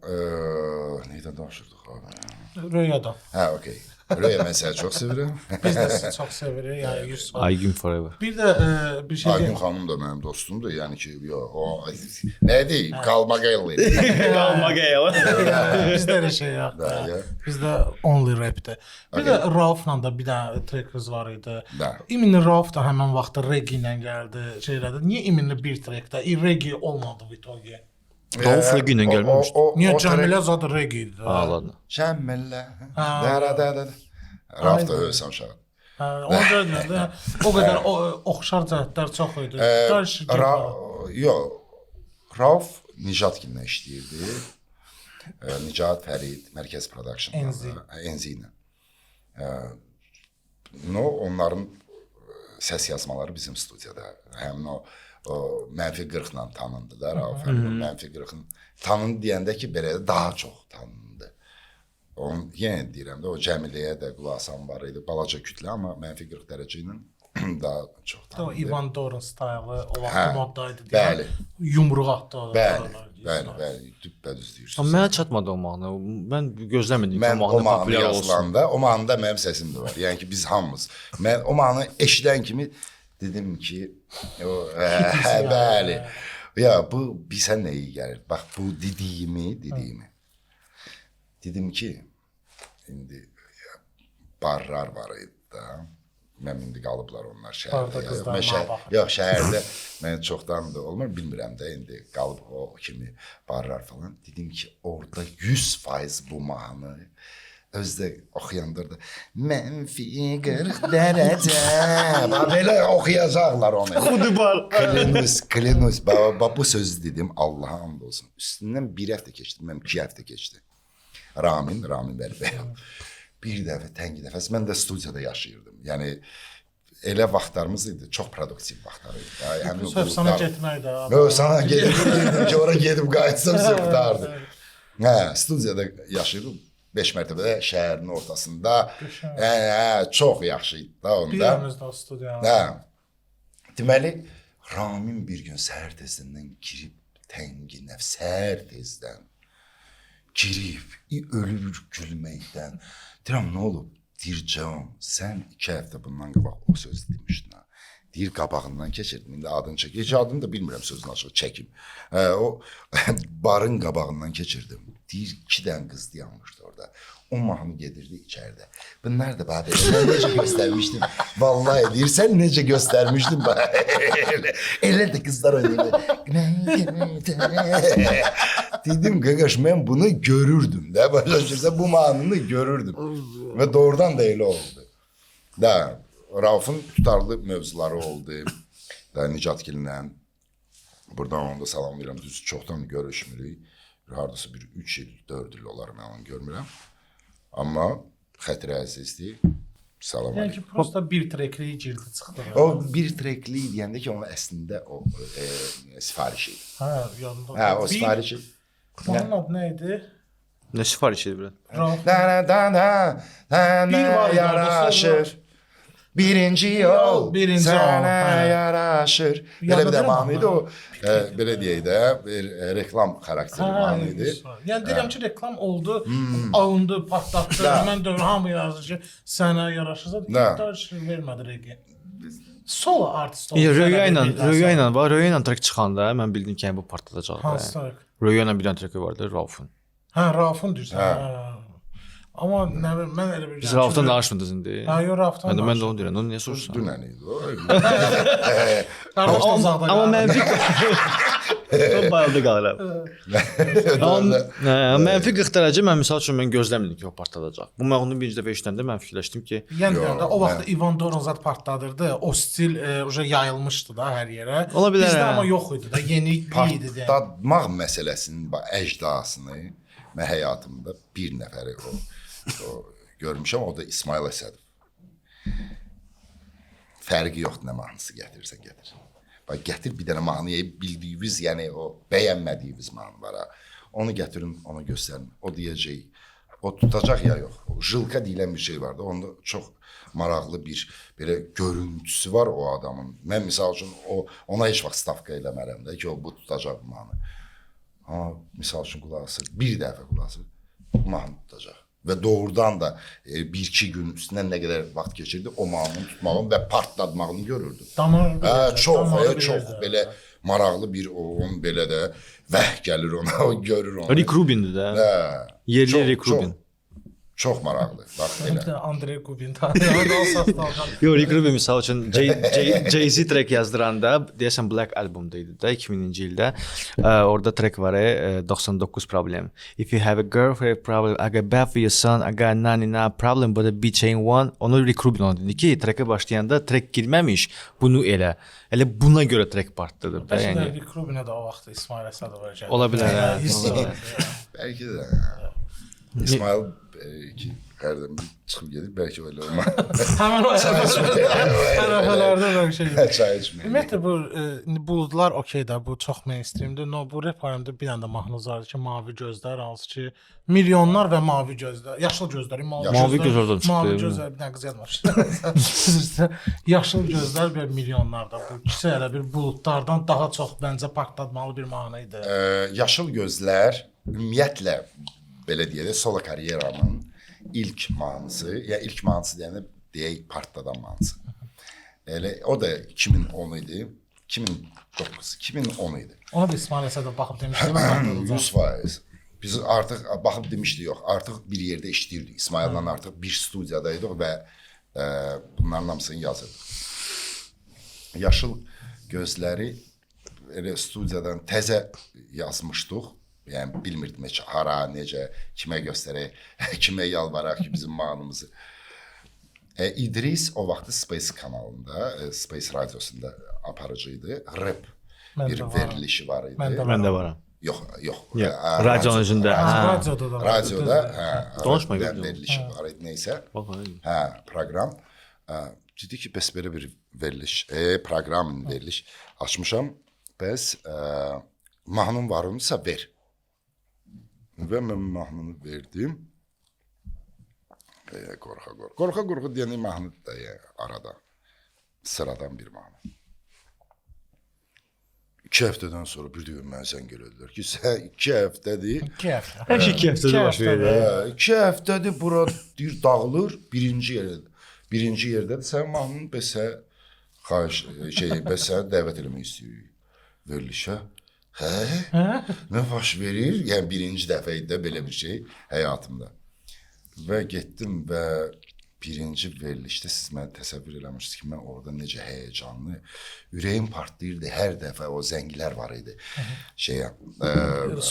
nədən danışırdıq abi? Röyadan. Hə, okey. Röya mən səni çox sevirəm. Biz də sizi çox sevirik. Yəni 100%. Aygün forever. Bir də bir şey Aygün xanım da mənim dostumdur. Yəni ki, o nə deyim, qalmaq eləyir. Qalmaq eylə. bizdə elə şey yox. Bizdə only rapdir. Bir də Raufla da bir dənə trackimiz var idi. İminli Rauf da həmin vaxtda reggae ilə gəldi, şeylədi. Niyə İminli bir trackdə reggae olmadı Vitogi? Rauf reggae ilə gəlməmişdi. Niyə Cəmilə zad reggae idi? Ağladı. Cəmilə. Rauf da ölsəm uşaq. Ona görə də o qədər oxşar cəhətlər çox idi. Yox. Rauf Nijatginlə işləyirdi. Nicat Fərid Mərkəz Production-da, Enzi ilə. Onların səs yazmaları bizim studiyada. Həmin o mənfi 40-la tanındı da Rauf. Mənfi 40-ın tanındı deyəndə ki, belə daha çox tanındı. Onu yenə deyirəm də, o Cəmiləyə də qulasan var idi, balaca kütlə, amma mənfi 40 dərəcə ilə daha çox tanındı. O Ivan Doron staylı, o vaxt moddaydı deyə. Bəli. Yumruq atdı. Bəli, düppədüz deyirsən. Amma mənə çatmadı o mahnı. Mən gözləmədim ki, o mahnı populyar olsun. O mahnıda mənim səsim də var. Yəni ki, biz hamımız. Mən o mahnı eşidən kimi dedim ki, bəli. Ya bu bizə nə iyi gəlir? Bax bu dediyimi. Dedim ki, indi barlar var idi da. Mən indi qalıblar onlar şəhərdə. Yox, şəhərdə mən çoxdan da olmur, bilmirəm də indi qalıb o kimi barlar falan. Dedim ki, orada 100% bu mahnı özdə oxuyandırdı. Mənfi 40 dərəcə. Belə oxuyacaqlar onu. Xudubar. Klenus. Bu sözü dedim, Allaha and olsun. Üstündən bir həftə keçdi, mən 2 həftə keçdi. Ramin Bərbəyev. Bir dəfə, təngi dəfəsi, mən də studiyada yaşayırdım. Yəni, elə vaxtlarımız idi, çox produktiv vaxtlar idi. Sırf sana getmək də. Sana getdim ki, ora gedib qayıtsam söhbətardı. Studiyada yaşayırdım, 5 mərtəbədə şəhərin ortasında. Çox yaxşı idi da onda. Birimiz də studiyada. Deməli, Ramin bir gün səhər tezdən girib, təngi nəf, səhər tezdən girib, ölür gülməkdən. Deyirəm, nə olub? Deyir, Can, sən 2 həftə bundan qabaq o sözü demişdin ha. Deyir, qabağından keçirdim, indi adını çəkir. Heç adını da bilmirəm sözünü açıq, çəkim. O barın qabağından keçirdim. Deyir, 2 dənə qız dayanmışdı orada. O mahnı gedirdi içəridə. Bunlar da bax, sən necə göstərmişdin? Vallahi deyir, sən necə göstərmişdin? Elə də qızlar oynayırdı. Dedim, qaqaş, mən bunu görürdüm də. Başa bu mahnını görürdüm. Və doğrudan da elə oldu. Rauf'un tutarlı mövzuları oldu. Nicatgillə. Buradan onu da salamlayıram. Düz çoxdan görüşmürük. Hardasa bir 3 il, 4 il olar mən onu görmürəm. Amma xətrə əzizdir. Salam aleyküm. Yəni ki, prosta bir trekli girdi çıxdı. O bir trekli deyəndə ki, onun əslində o sifariş idi. Yadımda. O sifariş idi. Onun adı nə idi? Nə sifariş idi? Yaraşır. Birinci yol sənə yaraşır. Belə bir də mahnı idi o. Belə deyək də, reklam xarakterli mahnı idi. Yəni deyirəm ki, reklam oldu, alındı, patlatdı. Mən də hamı yazdı ki, sənə yaraşırsa, vermədi regi. Solo artist oldu. Röya ilə var. Röya ilə trek çıxanda mən bildim ki, bu partladacaq. Hansı trek? Röya ilə bir dənə treki vardı, Rauf'un. Rauf'un deyirsən. Amma nə bilim, mən elə bir... Biz Rauf'dan danışmırdınız indi. Yox, Rauf'dan danışmırdınız. Mən də onu deyirəm, onu niyə soruşsan? Dünən idi o. Amma mənfi... Çok bayıldı qalıram. Mənfi 40 dərəcə mən misal üçün mən gözləmirdim ki, o partladacaq. Bu məğlunu birinci dəfə işləndə mən fikirləşdim ki... Yəni o vaxt Ivan Doronzat partladırdı, o stil yayılmışdı da hər yerə. Ola bilər. Bizdə amma yox idi da, yeni idi. Partlatmaq məsələsinin əcdasını mən həyatımda bir nəfəri o görmüşəm, o da İsmail Əsədov. Fərqi yoxdur, nə mahnısı gətirirsə gətir. Bax gətir bir dənə mahnıya bildiyiniz, yəni o bəyənmədiyiniz mahnı var ha. Onu gətirin, ona göstərin. O deyəcək, o tutacaq ya yox. O jılka deyilən bir şey vardı. Onda çox maraqlı bir belə görüntüsü var o adamın. Mən misal üçün ona heç vaxt stavka eləmərəm də ki, o bu tutacaq bu mahnı. Amma misal üçün qulaq asır, bir dəfə qulaq asır, bu mahnı tutacaq. Və doğrudan da 1-2 gün üstündən nə qədər vaxt keçirdi, o mahnını tutmağını və partlatmağını görürdü. Çox belə maraqlı bir onun belə də vəh gəlir ona, o görür onu. Rick Rubin'dir də. Yerli Rick Rubin. Çox maraqlı. Bax elə. Andrey Gubin tanıyır. Yo, Rick Rubin misal üçün Jay-Z track yazdıranda, deyəsən Black albumda idi da 2000-ci ildə. Orada track var, 99 problem. If you have a girlfriend problem, I got bad for your son, I got 99 problem, but a bitch ain't one. Onu Rick Rubin ona dedi ki, track'e başlayanda track girməmiş, bunu elə. Elə buna görə track partladı da, yəni. Rick Rubinə də o vaxt İsmail Əsədov gəldi. Ola bilər. Bəlkə də. İsmail ki, hərdən bir çıxıb gedir, bəlkə öyle olmaz. Həmən o ərəfələrdə böyle şey. Çay içməyir. Ümumiyyətlə bu buludlar okey də, bu çox mainstreamdir. No, bu rap aləmində bir dənə də mahnımız vardı ki, mavi gözlər, hansı ki milyonlar və mavi gözlər, yaşıl gözlər, mavi göz oradan çıxdı. Mavi gözlər, bir dənə qız yazmış. Yaşıl gözlər və milyonlarda. Bu ikisi elə bir buludlardan daha çox bəncə partlatmalı bir mahnı idi. Yaşıl gözlər ümumiyyətlə belə deyək, solo karyeramın ilk mahnısı, ya ilk mahnısı deyəndə deyək partladan mahnısı. Elə o da 2010 idi. 2010 idi. Ona da İsmail Əsədov baxıb demişdi. 100%. Biz artıq baxıb demişdik, yox, artıq bir yerdə işləyirdik. İsmail'la artıq bir studiyadaydıq və bunların hamısını yazırdıq. Yaşıl gözləri elə studiyadan təzə yazmışdıq. Yəni bilmirdim heç hara, necə, kimə göstərək, kimə yalvaraq ki, bizim mahnımızı. İdris o vaxtı Space kanalında, Space radiosunda aparıcıydı. Rap bir verilişi var idi. Mən də varam. Yox. Radionun üzündə. Radioda, Danışma verilişi var idi, neysə. Proqram. Dedi ki, bəs belə bir veriliş, proqramın veriliş açmışam. Bəs mahnım varınsa ver. Və mən mahnını verdim. Qorxa deyəni mahnı da arada. Sıradan bir mahnı. 2 həftədən sonra bir də mən zəng elədilər ki, sən 2 həftədir. Hər şey 2 həftədə baş verir. 2 həftədir bura deyir dağılır, birinci yerdədir. Sən mahnını bəsə bəsə dəvət eləmək istəyirik verilişə. Nə baş verir? Yəni birinci dəfə idi də belə bir şey həyatımda. Və getdim və birinci verilişdə siz mənə təsəvvür eləmişsiniz ki, mən orada necə həyəcanlı, ürəyim partlayırdı. Hər dəfə o zənglər var idi.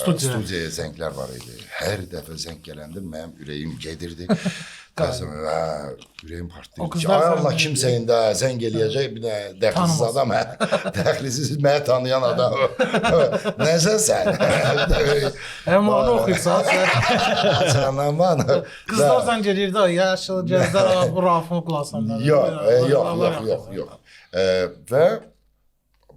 Studiyaya zənglər var idi. Hər dəfə zəng gələndə mənim ürəyim gedirdi. Ürəyim partlayırdı ki, ay Allah kimsə indi zəng eləyəcək, bir də dəxlisiz adam, dəxlisiz mənə tanıyan adam. Nəsə sən? Mahnı oxuyursan sən. Qızlar zəng eləyirdi, yaşıl gözlər, bu Rafın qulasanlar. Yox. Və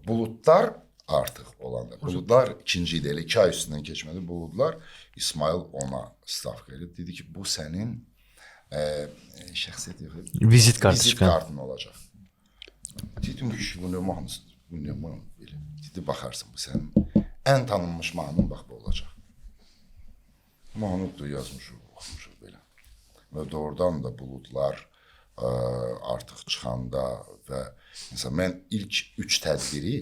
buludlar artıq olanda, buludlar ikinci idi, elə 2 ay üstündən keçmədi, buludlar İsmail ona stavka edib, dedi ki, bu sənin şəxsiyyət yox. Vizit kartın olacaq. Dedim ki, bu nə mahnısı? Bu nə mahnı? Dedi, baxarsın, bu sənin ən tanınmış mahnın bax bu olacaq. Mahnı da yazmışıq, oxumuşuq belə. Və doğrudan da buludlar artıq çıxanda və mesela mən ilk 3 tədbiri,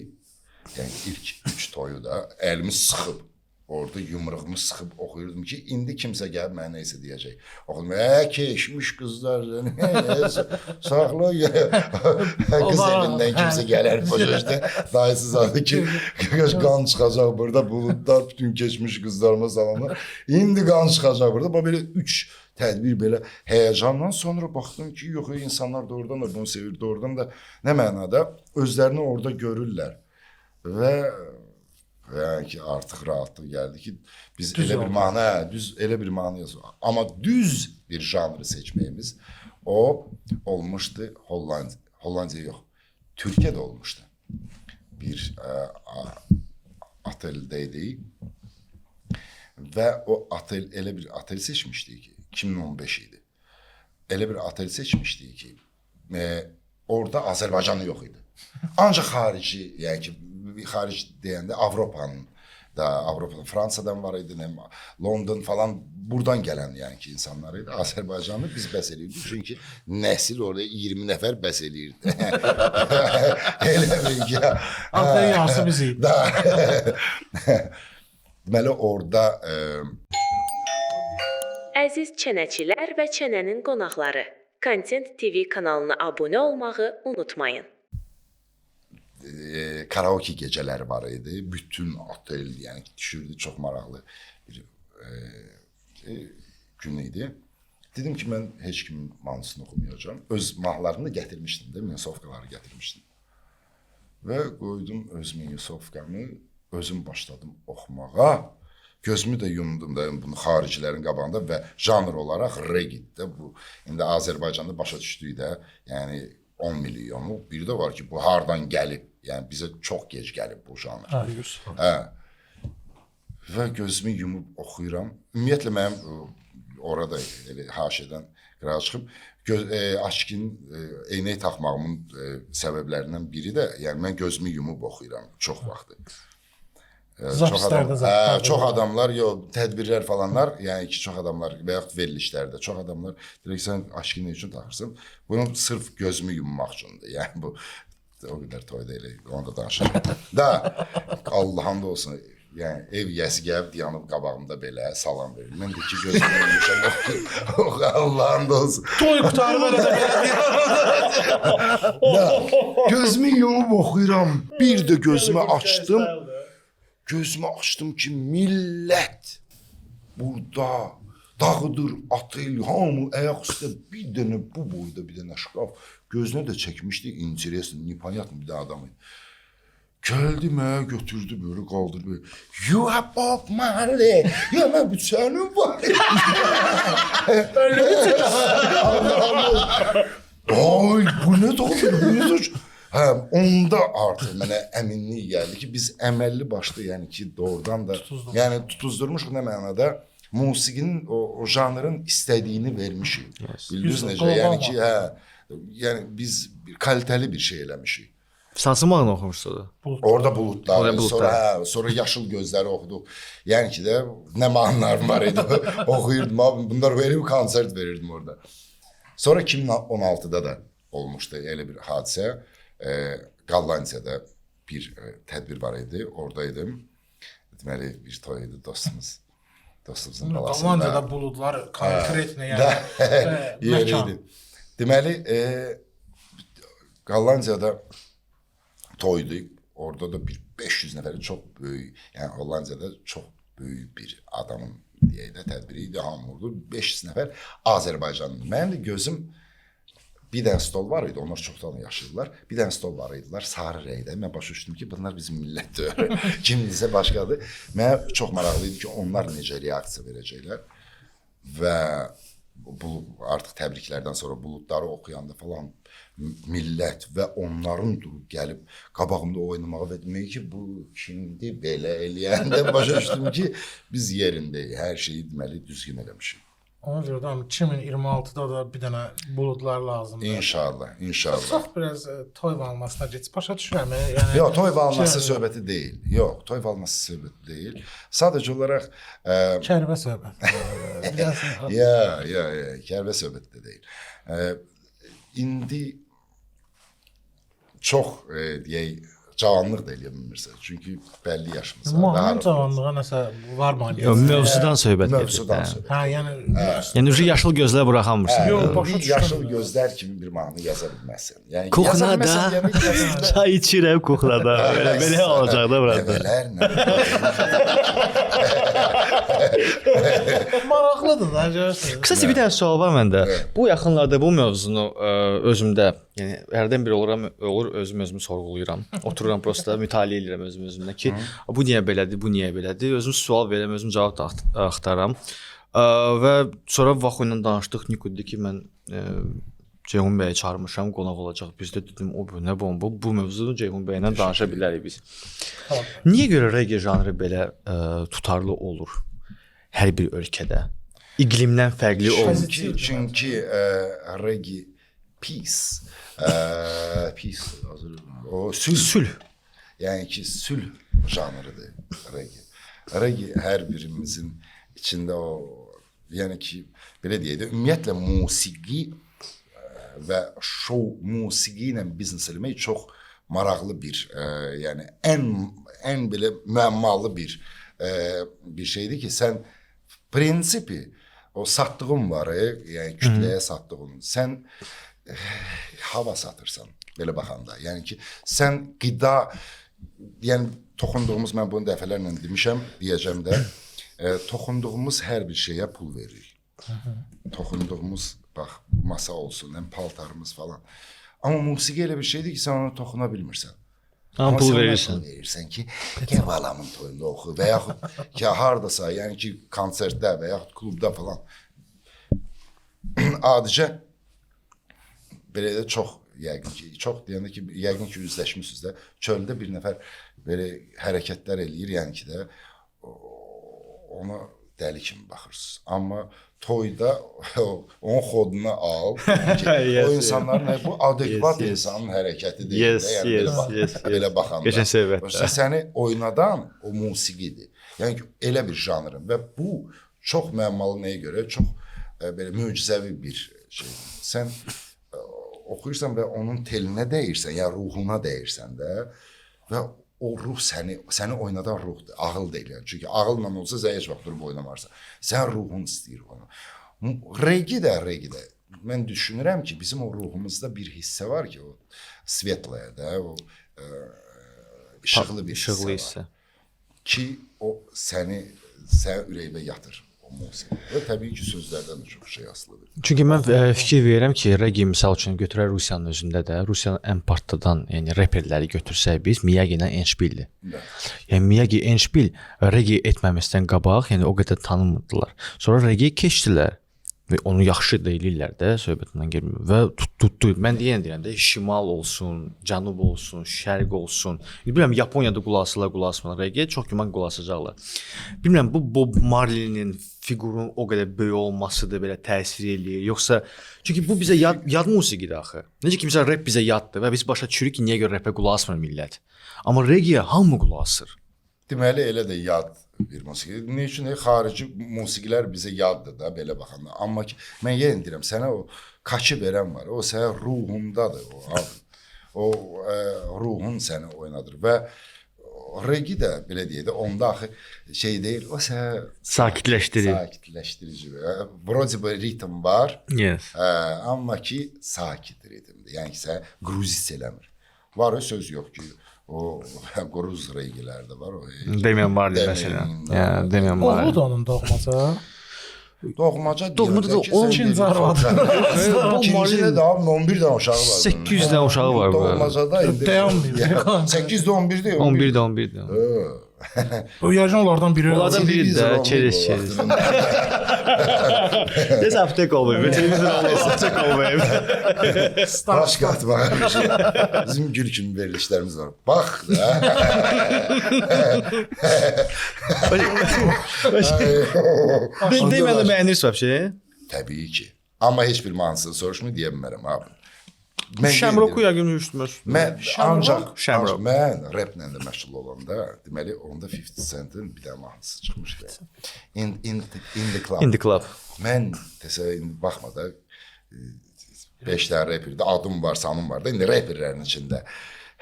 yəni ilk 3 toyu da əlimi sıxıb, orada yumruğumu sıxıb oxuyurdum ki, indi kimsə gəlib mənə neysə deyəcək. Oxudum, keşmiş qızlar, saxla, qız evindən kimsə gələr, dayısız adı ki, qan çıxacaq burada, buludlar, bütün keçmiş qızlarıma salamlar, indi qan çıxacaq burada, belə 3 tədbir belə həyəcandan sonra baxdım ki, yox, insanlar doğrudan da bunu sevir, doğrudan da nə mənada özlərini orada görürlər və yəni ki, artıq rahatlıq gəldi ki, biz elə bir mahnı yazırıq. Amma düz bir janrı seçməyimiz o olmuşdu Hollandiya yox, Türkiyədə olmuşdu. bir oteldə idik və o otel elə bir otel seçmişdik ki, 2015 idi. Elə bir otel seçmişdik ki, orada Azərbaycanı yox idi. Ancaq xarici, yəni ki, xarici deyəndə Avropanın, Fransadan var idi, London falan, buradan gələn yəni ki, insanlar idi. Azərbaycanı biz bəs eləyirdik, çünki nəsil orada 20 nəfər bəs eləyirdi. Elə bir ki, Otelin yarısı biz idi. Deməli, orada... Əziz çənəçilər və çənənin qonaqları, Content TV kanalına abunə olmağı unutmayın. Karaoke gecələri var idi. Bütün otel, yəni düşürdü, çox maraqlı bir gün idi. Dedim ki, mən heç kimin mahnısını oxumayacağam. Öz mahnılarını da gətirmişdim də, minisovkaları gətirmişdim. Və qoydum öz minisovkamı, özüm başladım oxumağa. Gözümü də yumdum da bunu xaricilərin qabağında və janr olaraq reggae-də bu. İndi Azərbaycanda başa düşdük də, yəni 10 milyonu. Bir də var ki, bu hardan gəlib? Yəni bizə çox gec gəlib bu janr. Və gözümü yumub oxuyuram. Ümumiyyətlə mənim orada elə haşiyədən qırağa çıxıb Aşkin eynək taxmağımın səbəblərindən biri də, yəni mən gözümü yumub oxuyuram çox vaxtı. Çox adamlar, tədbirlər falanlar, yəni ki, çox adamlar və yaxud verilişlərdə, çox adamlar direkt sən Aşkini üçün taxırsan, bunu sırf gözümü yummaq üçündür. Yəni bu o qədər toyda elə, onu da danışırım. Da, Allah'ın da olsun, yəni ev yəsi gəlib, dayanıb qabağımda belə salam verir. Mən də ki, gözümü yummuşam, Allah'ın da olsun. Toy qutarı belə də belə. Gözümü yumub oxuyuram, bir də gözümü açdım. Gözümü açdım ki, millət burada dağıdır, otel, hamı ayaq üstə bir dənə bu boyda bir dənə şkaf. Gözünə də çəkmişdi, interesli, непонятно bir də adam idi. Gəldi mənə götürdü böyle, qaldırdı böyle. You are Bob Marley. Ya mən bu sənin var. Ay bu nə doğru, bu nə doğru. Onda artıq mənə əminlik gəldi ki, biz əməlli başlı, yəni ki, doğrudan da, yəni tutuzdurmuşuq nə mənada, musiqinin, o janrın istədiyini vermişik. Bildiniz necə? Yəni ki, yəni biz kalitəli bir şey eləmişik. Hansı mahnı oxumuşsunuz? Orada buludlar, sonra yaşıl gözləri oxuduq. Yəni ki də, nə mahnılar var idi, oxuyurdum, bunlar verib, konsert verirdim orada. Sonra 2016-da da olmuşdu elə bir hadisə. Qallandiyada bir tədbir var idi, oradaydım. Deməli, bir toy idi dostumuzun balasında. Qallandiyada buludlar konkret nə yəni məkan. Deməli, Qallandiyada toydu, orada da bir 500 nəfərin çox böyük, yəni Hollandiyada çox böyük bir adamın deyək də tədbiri idi, hamı oldu, 500 nəfər Azərbaycanlı. Mənim də gözüm bir dənə stol var idi, onlar çoxdan yaşayırlar. Bir dənə stol var idilər, sarı rəngdə. Mən başa düşdüm ki, bunlar bizim millətdir. Kimdirsə başqadır. Mənə çox maraqlı idi ki, onlar necə reaksiya verəcəklər. Və bu artıq təbriklərdən sonra buludları oxuyanda falan millət və onların durub gəlib qabağımda oynamağı və demək ki, bu kimdir belə eləyəndə başa düşdüm ki, biz yerindəyik. Hər şeyi deməli düzgün eləmişik. Ona görə də 2026-da da bir dənə buludlar lazımdır. İnşallah, inşallah. Çox biraz toy valmasına geç. Başa düşürəm. Yəni yox, toy valması söhbəti deyil. Yox, toy valması söhbəti deyil. Sadəcə olaraq kərvə söhbəti. Kərvə söhbəti də deyil. İndi çox deyək cavanlıq da eləyə bilmirsən. Çünki bəlli yaşımız var. Mühəm cavanlığa nəsə var mı? Mövzudan söhbət gedir. Mövzudan söhbət. Yəni yaşıl gözlər buraxamırsan. Yox, başa Bir yaşıl gözlər kimi bir mahnı yaza bilməzsən. Yəni Kuxlada çay içirəm kuxlada. Belə olacaq da burada. Nələr, maraqlıdır da, görürsünüz. Qısası bir dənə sual var məndə. Bu yaxınlarda bu mövzunu özümdə, yəni hərdən bir olur özümü sorğuluyuram. Otururam prosta mütaliə edirəm özümdə ki, bu niyə belədir, bu niyə belədir? Özüm sual verirəm, özüm cavab da axtaram. Və sonra Vaxo ilə danışdıq, Niko dedi ki, mən Ceyhun bəyi çağırmışam, qonaq olacaq. Biz də dedim, o bu nə bomba. Bu mövzunu Ceyhun bəylə danışa bilərik biz. Niyə görə reggae janrı belə tutarlı olur hər bir ölkədə? İqlimdən fərqli olur. Çünki reggae peace. Peace o sülh. Yəni ki, sülh janrıdır reggae. Reggae hər birimizin içində o, yəni ki, belə deyək də, ümumiyyətlə musiqi və şou musiqi ilə biznes eləmək çox maraqlı bir, yəni ən belə müəmmalı bir şeydir ki, sən prinsipi o satdığın var, yəni kütləyə satdığın, sən hava satırsan belə baxanda. Yəni ki, sən qida, yəni toxunduğumuz, mən bunu dəfələrlə demişəm, deyəcəm də, toxunduğumuz hər bir şeyə pul veririk. Toxunduğumuz, bax, masa olsun, paltarımız falan. Amma musiqi elə bir şeydir ki, sən ona toxuna bilmirsən. Amma pul verirsən. Pul verirsən ki, gəl balamın toyunda oxu və yaxud ki, hardasa, yəni ki, konsertdə və yaxud klubda falan. Adicə, belə də çox, yəqin ki, çox deyəndə ki, yəqin ki, üzləşmişsiniz də, çöldə bir nəfər belə hərəkətlər eləyir, yəni ki də, ona dəli kimi baxırsınız. Amma toyda onun xodunu al, o insanların, bu adekvat insanın hərəkəti deyil də, belə baxanda. Səni oynadan o musiqidir. Yəni ki, elə bir janrın və bu çox məmmalı nəyə görə, çox belə möcüzəvi bir şeydir. Sən oxuyursan və onun telinə dəyirsən, ya ruhuna dəyirsən də və o ruh səni oynadan ruhdur, ağıl deyil. Yəni. Çünki ağılla olsa zəyiş vaxt durub oynamarsan. Sən ruhun istəyir onu. Reggae də, mən düşünürəm ki, bizim o ruhumuzda bir hissə var ki, o svetlaya da, o işıqlı bir hissə var. Ki, o sən ürəyibə yatır. Və təbii ki, sözlərdən də çox şey asılıdır. Çünki mən fikir verirəm ki, reggae misal üçün götürər Rusiyanın özündə də, Rusiyanın ən partdadan, yəni reperləri götürsək biz, Miyagi ilə Endşpildir. Yəni Miyagi, Endşpil reggae etməməsindən qabaq, yəni o qədər tanınmırdılar. Sonra reggae keçdilər və onu yaxşı deyilirlər də, söhbətindən gəlmir və tutdu. Mən deyən də şimal olsun, cənub olsun, şərq olsun. Bilmirəm Yaponiyada qulaq asırlar reggae, çox güman qulaq asacaqlar. Bilmirəm bu Bob Marley'nin figurun o qədər böyük olmasıdır, belə təsir eləyir. Yoxsa çünki bu bizə yad musiqidir axı. Necə ki məsələn rap bizə yaddır və biz başa düşürük ki, niyə görə rapə qulaq asmır millət. Amma reggae hamı qulaq asır. Deməli elə də yad bir musiqi. Nə üçün xarici musiqilər bizə yaddır da belə baxanda. Amma ki mən yenə deyirəm, sənə o kaçı verən var. O sənin ruhundadır o. O ruhun səni oynadır və reggae də belə deyək də onda axı şey deyil. O səni sakitləşdirici. Vроде бы ritm var. Yes. Amma ki sakit ritmdir. Yəni ki sən gruzis eləmir. Var o söz yox ki. O Quruz reggaelərdə var o. Damian Marley məsələn. Yəni Damian Marley. Oldu onun doğmaca. Doğmaca da 12-ci arvadı. İkinci də 11 dənə uşağı var. 800 dənə uşağı var bu. Doğmacada indi 8 də 11 deyil. 11 də 11 də. O yəqin onlardan biri. Onlardan biri də çerez. Biz aptek olmayıb. Televizyon aptek olmayıb. Baş qatmağa bir şey. Bizim gül kimi verilişlərimiz var. Bax da. Deməli bəyənirsən şey? Təbii ki. Amma heç bir mahnısını soruşmu deyə bilmərəm abi. Şəmroku yəqin üşütməz. Mən mən raplə də məşğul olanda, deməli onda 50 Cent'in bir dənə mahnısı çıxmışdı. In the Club. Mən təsəvvür indi baxma da 5 dənə rapperdə adım var, sanım var da, indi rapperlərin içində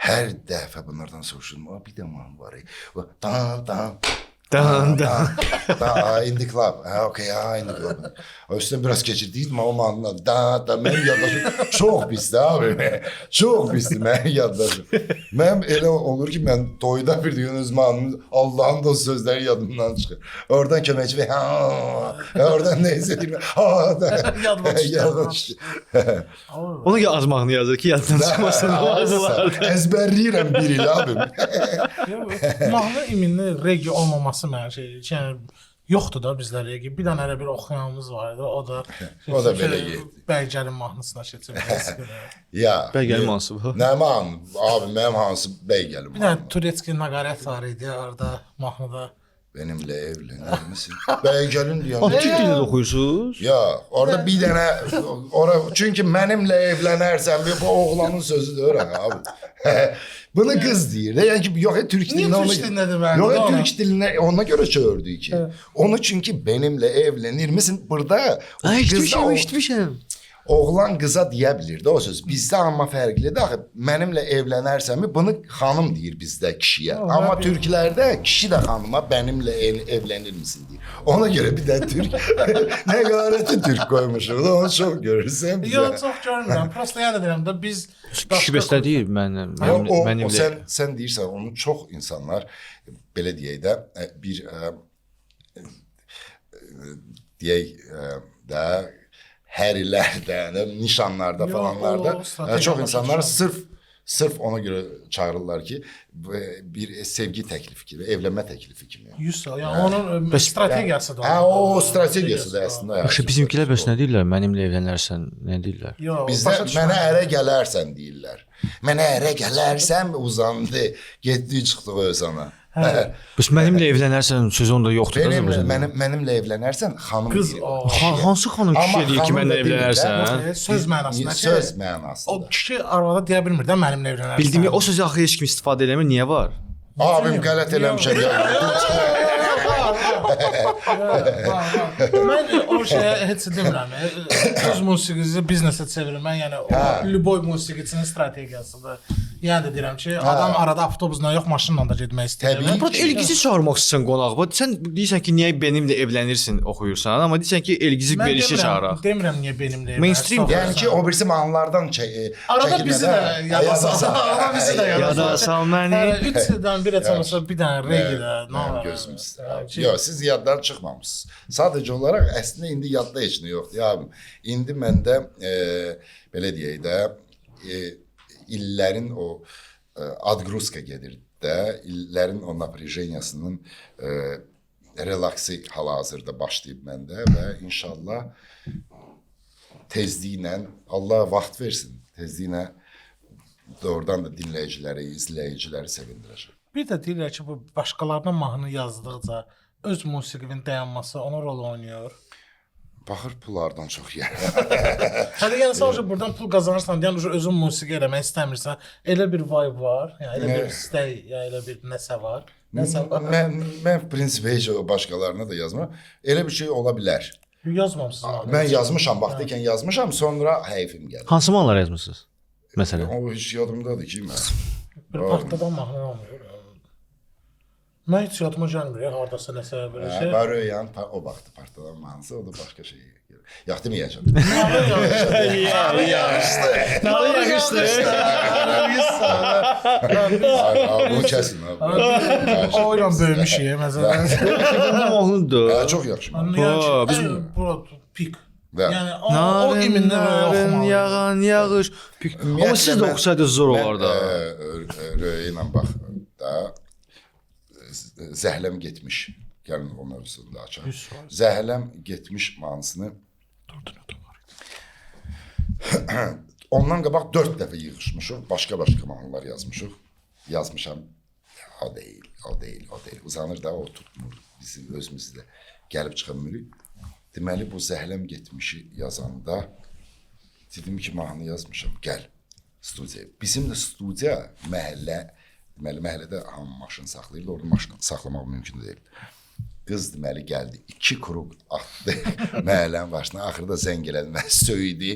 hər dəfə bunlardan soruşurdum. Bir də mahnı var. In the Club. Okay, in the Club. O üstüne biraz geçirdiydim ama o mahnıdan mənim yaddaşım çox pisdir abi. Çox pisdir mənim yaddaşım. Mənim elə olur ki, mən toyda bir gün öz mahnımı Allah'ın da sözləri yadımdan çıxır. Oradan köməkçi və oradan nə istədiyim. Yaddaş. Onu yazmağını yazır ki, yaddan çıxmasın. Əzbərləyirəm bir il abim. Mahnı iminli reggae olmaması mənə şey, yəni yoxdur da bizlərə gibi. Bir dənə elə bir oxuyanımız var idi. O da O da belə getdi. Bəygəlin mahnısına keçib. Ya. Bəygəlim hansı bu? Nəman, abi mənim hansı bəygəlim? Bir dənə Turetski naqarət var idi orada mahnıda. Benimle evlenir misin? Bəygəlin deyən. Türk dilində oxuyursunuz? Ya, orada bir dənə çünki mənimlə evlənərsən bu oğlanın sözüdür abi. Bunu qız deyir. Yəni ki, yox Türk dilinə Türk dilində deməli? Yox Türk dilinə ona görə çördük ki. Onu çünki benimle evlenir misin? Burada Eşitmişəm. oğlan qıza deyə bilir də o söz. Bizdə amma fərqlidir. Axı mənimlə evlənərsənmi? Bunu xanım deyir bizdə kişiyə. Amma türklərdə kişi də xanıma benimlə evlənir misin deyir. Ona görə bir də türk nəqarəti türk qoymuşuq da onu çox görürsən. Yox, çox görmürəm. Prosta yəni deyirəm də biz Kişi bəstə deyir mənimlə. Sən deyirsən onu çox insanlar belə deyək də bir deyək də hərilərdə, nişanlarda falanlarda çox insanlar sırf ona görə çağırırlar ki, bir sevgi təklifi kimi, evlənmə təklifi kimi. 100 yəni onun strategiyasıdır. O strategiyasıdır əslində. Yaxşı, bizimkilər bəs nə deyirlər? Mənimlə evlənərsən, nə deyirlər? Bizdə mənə ərə gələrsən deyirlər. Mənə ərə gələrsən uzandı, getdi çıxdı o sana. Bəs mənimlə evlənərsən sözü onda yoxdur da. Mənimlə evlənərsən xanım qız deyir. Hansı xanım kişiyə deyir ki, mənimlə evlənərsən? söz mənasında. Söz mənasında. O kişi arvada deyə bilmir də mənimlə evlənərsən. Bildiyim o sözü axı heç kim istifadə eləmir. Niyə var? Abim qələt eləmişəm. Mən o şeyə heç demirəm. Öz musiqisi biznesə çevirmən, yəni o Lüboy musiqiçinin strategiyasıdır. Yəni də deyirəm ki, adam arada avtobusla yox, maşınla da getmək istəyir. Təbii. Brat elgizi çağırmaq istəyirsən qonağa. Sən deyirsən ki, niyə benimlə evlənirsən oxuyursan, amma deyirsən ki, elgizi verişə çağıraq. Demirəm niyə benimlə evlənirsən. Mainstream. Yəni ki, o birisi mahnılardan arada bizi də yadasan. Arada bizi də Yadasan məni. 3-dən bir açılsa bir dənə reggae nə var? Gözümüzdə. Yox, siz yaddan çıxmamısınız. Sadəcə olaraq əslində indi yadda heç nə yoxdur ya abim. İndi məndə belə deyək də illərin o adgruska gedir də, illərin o naprejeniyasının relaksi hal-hazırda başlayıb məndə və inşallah tezliklə Allah vaxt versin. Tezliklə doğrudan da dinləyiciləri, izləyiciləri sevindirəcək. Bir də deyirlər ki, bu başqalarına mahnı yazdıqca öz musiqinin dayanması ona rol oynayır. Baxır pullardan çox yer. Hətta yəni sadəcə buradan pul qazanırsan, yəni özün musiqi eləmək istəmirsən, elə bir vibe var, yəni elə bir istək, ya elə bir nəsə var. Mən prinsipə heç o başqalarına da yazmıram. Elə bir şey ola bilər. Yazmamısınız. Mən yazmışam, vaxtı yazmışam, sonra heyfim gəlir. Hansı mahnılar yazmısınız? Məsələn. O heç yadımdadır ki, mən. Bir partadan mahnı olmuyor. Mən heç yadıma gəlmir, hardasa nəsə belə şey. Var öyan, o vaxtı partadan mahnısı, o da başqa şey. Yax deməyəcəm. Bu kəsin. O ilə böyümüşük, məsələn. Bu mahnıdır. Çox yaxşı. Biz bu pik. Yəni o imində oxumalı. Yağan yağış. Amma siz də oxusaydınız zor olardı. Röylə bax da Zəhləm getmiş. Gəlin o mövzusunu da açaq. Zəhləm getmiş mahnısını ondan qabaq 4 dəfə yığışmışıq. Başqa-başqa mahnılar yazmışam. O deyil. Uzanır da, o tutmur. Bizim özümüzdə gəlib çıxamırıq. Deməli, bu Zəhləm getmişi yazanda dedim ki, mahnı yazmışam. Gəl studiyaya. Bizim də studiya deməli, məhəllədə hamı maşın saxlayırdı. Orada maşın saxlamaq mümkün deyil. Qız deməli gəldi, 2 kruq atdı məhəllənin başına. Axırda zəng elədi, mən söydü.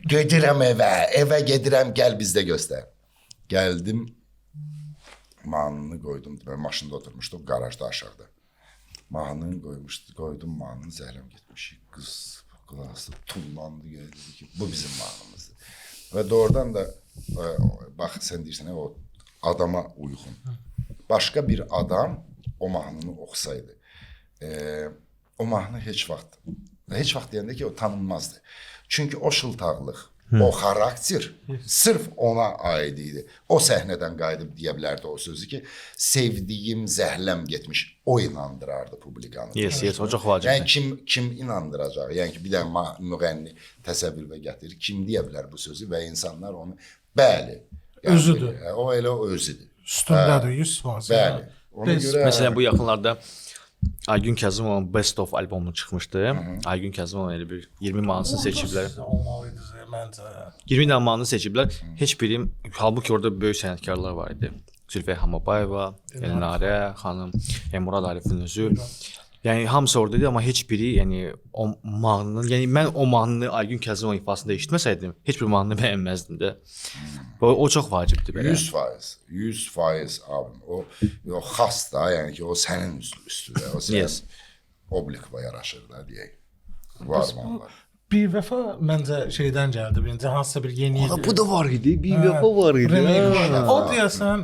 Gedirəm evə gedirəm, gəl bizdə göstər. Gəldim, mahnını qoydum, deməli, maşında oturmuşduq, qarajda aşağıda. Mahnını qoydum, mahnını Zəhləm getmiş. Qız qulası tullandı, dedi ki, bu bizim mahnımızdır. Və doğrudan da, bax, sən deyirsən, o adama uyğun. Başqa bir adam o mahnını oxusaydı, o mahnı heç vaxt deyəndə ki, o tanınmazdı. Çünki o şıltaqlıq, O xarakter sırf ona aid idi. O səhnədən qayıdıb deyə bilərdi o sözü ki, sevdiyim zəhləm getmiş. O inandırardı publikanı. Yes, o çox vacibdir. Yəni kim inandıracaq? Yəni ki, bir dənə müğənni təsəvvürə gətirir. Kim deyə bilər bu sözü və insanlar onu bəli. Yəni, Özüdür. O elə o özüdür. Üstündədir 100%. Bəli. Ona görə Məsələn, bu yaxınlarda Aygün Kəzimovun Best of albomunu çıxmışdı. Aygün Kəzimov elə bir 20 mahnısını seçiblər. Olmalıydı məncə. 20 dənə mahnı seçiblər. Heç biri, halbuki orada böyük sənətkarlar var idi. Zülfiyyə Hamabayeva, Elnarə xanım, Murad Arifin özü. Yəni hamısı orada idi, amma heç biri, yəni o mahnının, yəni mən o mahnını Aygün Kəzimovun ifasında eşitməsəydim, heç bir mahnını bəyənməzdim də. O çox vacibdir belə. 100% abim. O xas da, yəni ki, o sənin üstündə, o sənin oblikva yaraşır da deyək. Var mı? Bir vəfa məncə şeydən gəldi. Birinci hansısa bir yeni il. Bu da var idi, bir vəfa var idi. O deyəsən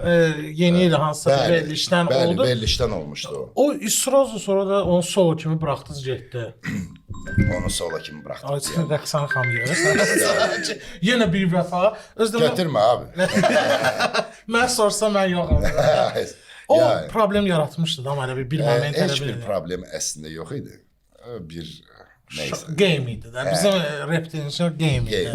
yeni il hansısa bir verilişdən oldu. Bəli, verilişdən olmuşdu o. O İsrozu sonra da onu solo kimi buraxdınız getdi. Onu sola kimi buraxdıq. Ay, Rəqsan xanım görürsən. Yenə bir vəfa. Özdə Götürmə abi. mən sorsam mən yoxam. O problem yaratmışdı da amma bir moment Heç bir problem əslində yox idi. Bir neysə. Game idi də. Bizim rap dinləyicilər game idi.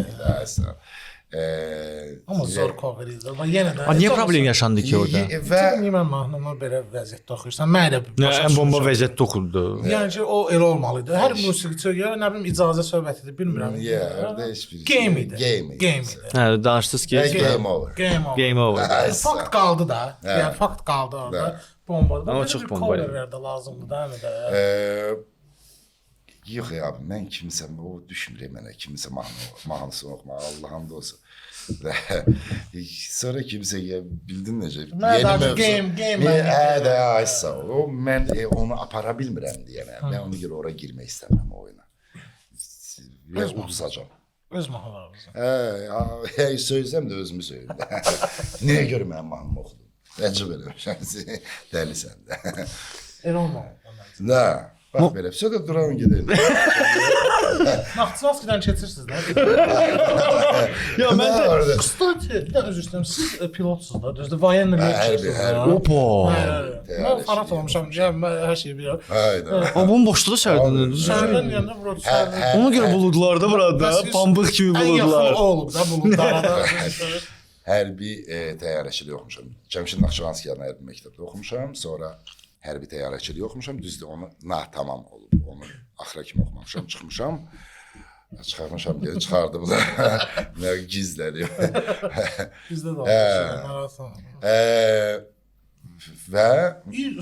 Amma zor cover idi. Amma yenə də. Niyə problem yaşandı ki orada? Və mən mahnımı belə vəziyyətdə oxuyursan, mən də Ən bomba vəziyyətdə oxundu. Yəni ki, o elə olmalıydı. Hər musiqiçi ya nə bilim icazə söhbətidir, bilmirəm. orada heç bir Game idi. Game idi. Hə, danışdınız ki, Game over. game over. Fakt qaldı da. Yəni fakt qaldı orada. Bombada. Amma çox bomba idi. Coverlər də lazımdır da, hələ də. Yox ya, mən kimsə o düşünürəm mənə kimsə mahnısını oxumağa, Allah'ım da olsun. Sonra kimsə bildin necə? Game. Aysa o mən onu apara bilmirəm deyənə. Mən ona görə ora girmək istəmirəm o oyuna. Biraz udacağam. Öz mahnılarımızı. Söylesəm də özümü söyləyim. Niyə görə mənim mahnımı oxudun? Əcəb elə. Dəlisən də. Elə olmalı. Nə? Bax belə, sonra duran gedir. Naxçıvanskidən keçirsiniz də. Ya mən də Kstati, bir də özür istəyirəm, siz pilotsunuz da, düzdür, voyenli Hərbi. Opa. Mən fanat olmuşam, mən hər şeyi bilirəm. Hayda. Onun boşluğu sərdin. Sərdən yanında prodüserdir. Ona görə buludlar da burada, pambıq kimi Ən yaxın buludlar. o olub da buludlara da. Hərbi təyyarəçilik oxumuşam. Cəmşid Naxçıvanskiyanın hərbi məktəbdə oxumuşam. Sonra hərbi təyyarəçilik oxumuşam. Düzdür, onu natamam olub. Onu axıra kimi oxumamışam, çıxmışam. Çıxarmışam, geri çıxardım da. Nə gizlədim. Bizdə də olmuş. Və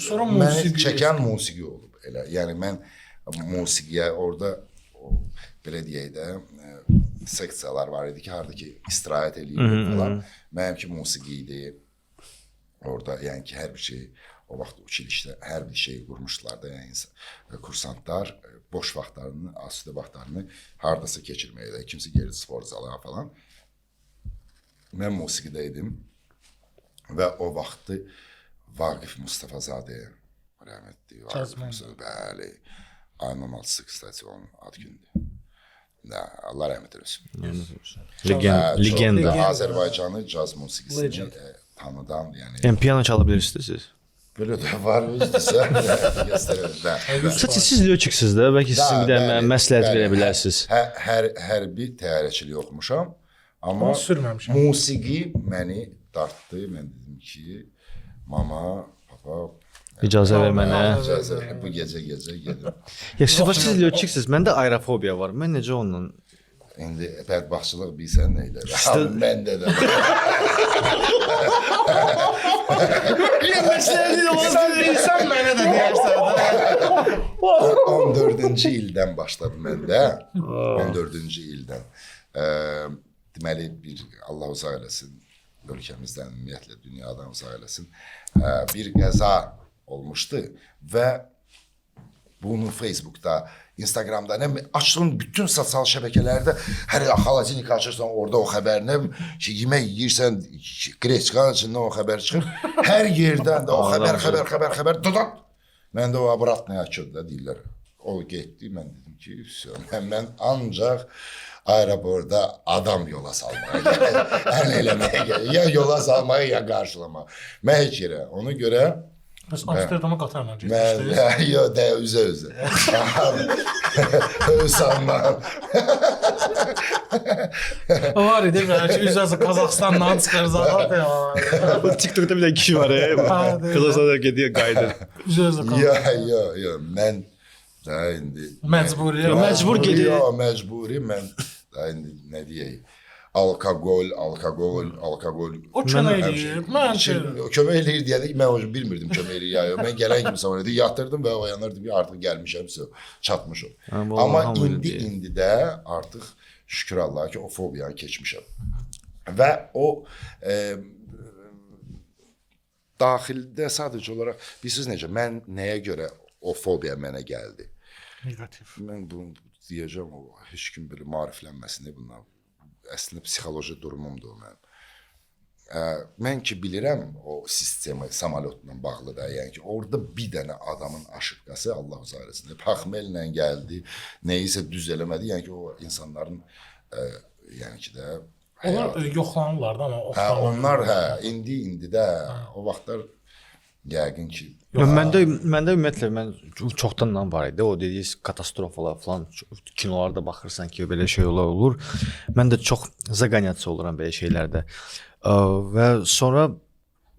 Sonra məni musiqi çəkən musiqi olub elə. Yəni mən musiqiyə orada belə deyək də seksiyalar var idi ki, harda ki istirahət eləyirdim falan. Mənimki musiqi idi. Orada yəni ki hər bir şey o vaxt uçilişdə hər bir şey qurmuşdular da, yəni kursantlar boş vaxtlarını, asudə vaxtlarını hardasa keçirməyə, kimsə gedir spor zala falan. Mən musiqidə idim və o vaxtı Vaqif Mustafazadə rəhmətli var. Bəli. Ayın 16-sı kstati onun ad gündür. Allah rəhmət eləsin. Legenda. Azərbaycanı caz musiqisini tanıdan, yəni. Piano çala bilirsiniz. Belə də var özdürsə. Siz lyoçiksiniz də, bəlkə sizin bir də məsləhət verə bilərsiniz. Hərbi təyyarəçilik oxumuşam, amma musiqi məni dartdı. Mən dedim ki, mama, papa, icazə ver mənə. Bu gecə gedim. Siz lyoçiksiniz, məndə aerofobiya var. Mən necə onunla? İndi bədbaxtçılıq bilsən nə ilə? Məndə də. Sən bilsən mənə də deyərsən. 14-cü ildən başladı məndə. 14-cü ildən. Deməli, bir Allah uzaq eləsin, ölkəmizdən, ümumiyyətlə dünyadan uzaq eləsin, bir qəza olmuşdu və bunu Facebookda, Instagramda, açdığın bütün sosial şəbəkələrdə hər xalacinik açırsan, orada o xəbər, yemək yeyirsən, qreçkanın içindən o xəbər çıxır. Hər yerdən də o xəbər, dudat. Mən də o obratnaya açıldı da deyirlər. O getdi, mən dedim ki, mən ancaq aeroportda adam yola salmağa gəlir. Ən eləməyə gəlir. Ya yola salmağa, ya qarşılamağa. Mən heç yerə. Ona görə Bəs Amsterdama qatarla getmişdiniz? mən yox, də üzə. Özandan. Var idi belki üzəsi Qazaxstandan çıxır zaten ya. Bu TikTok'da bir kişi var Kazasada gidiyor qayıdır. Üzəsi Yox. Mən daha indi məcburi. Məcbur gedir. Yox, məcburi mən daha indi nə deyək? Alkoqol. O kömək eləyir. Kömək eləyir deyəndə mən o bilmirdim kömək eləyir ya. Mən gələn kimi savun edir, yatırdım və oyanırdım ki, artıq gəlmişəm, çatmışam. Amma indi də artıq şükür Allaha ki, o fobiyanı keçmişəm. Və o daxildə sadəcə olaraq bilirsiniz necə, mən nəyə görə o fobiya mənə gəldi? Negativ. Mən bunu deyəcəm, o heç kim belə maariflənməsin bundan. Əslində psixoloji durumumdur o mənim. Mən ki bilirəm o sistemi samolyotla bağlı da, yəni ki orada bir dənə adamın aşıqqası Allah uzarısında paxmellə gəldi, nəyisə düz eləmədi, yəni ki o insanların yəni ki də onlar yoxlanırlar da amma onlar indi də o vaxtlar yəqin ki Məndə ümumiyyətlə mən çoxdandan var idi. O dediyiz katastrofalar falan kinolarda baxırsan ki, belə şey olur. Mən də çox zaqanyatçı oluram belə şeylərdə. Və sonra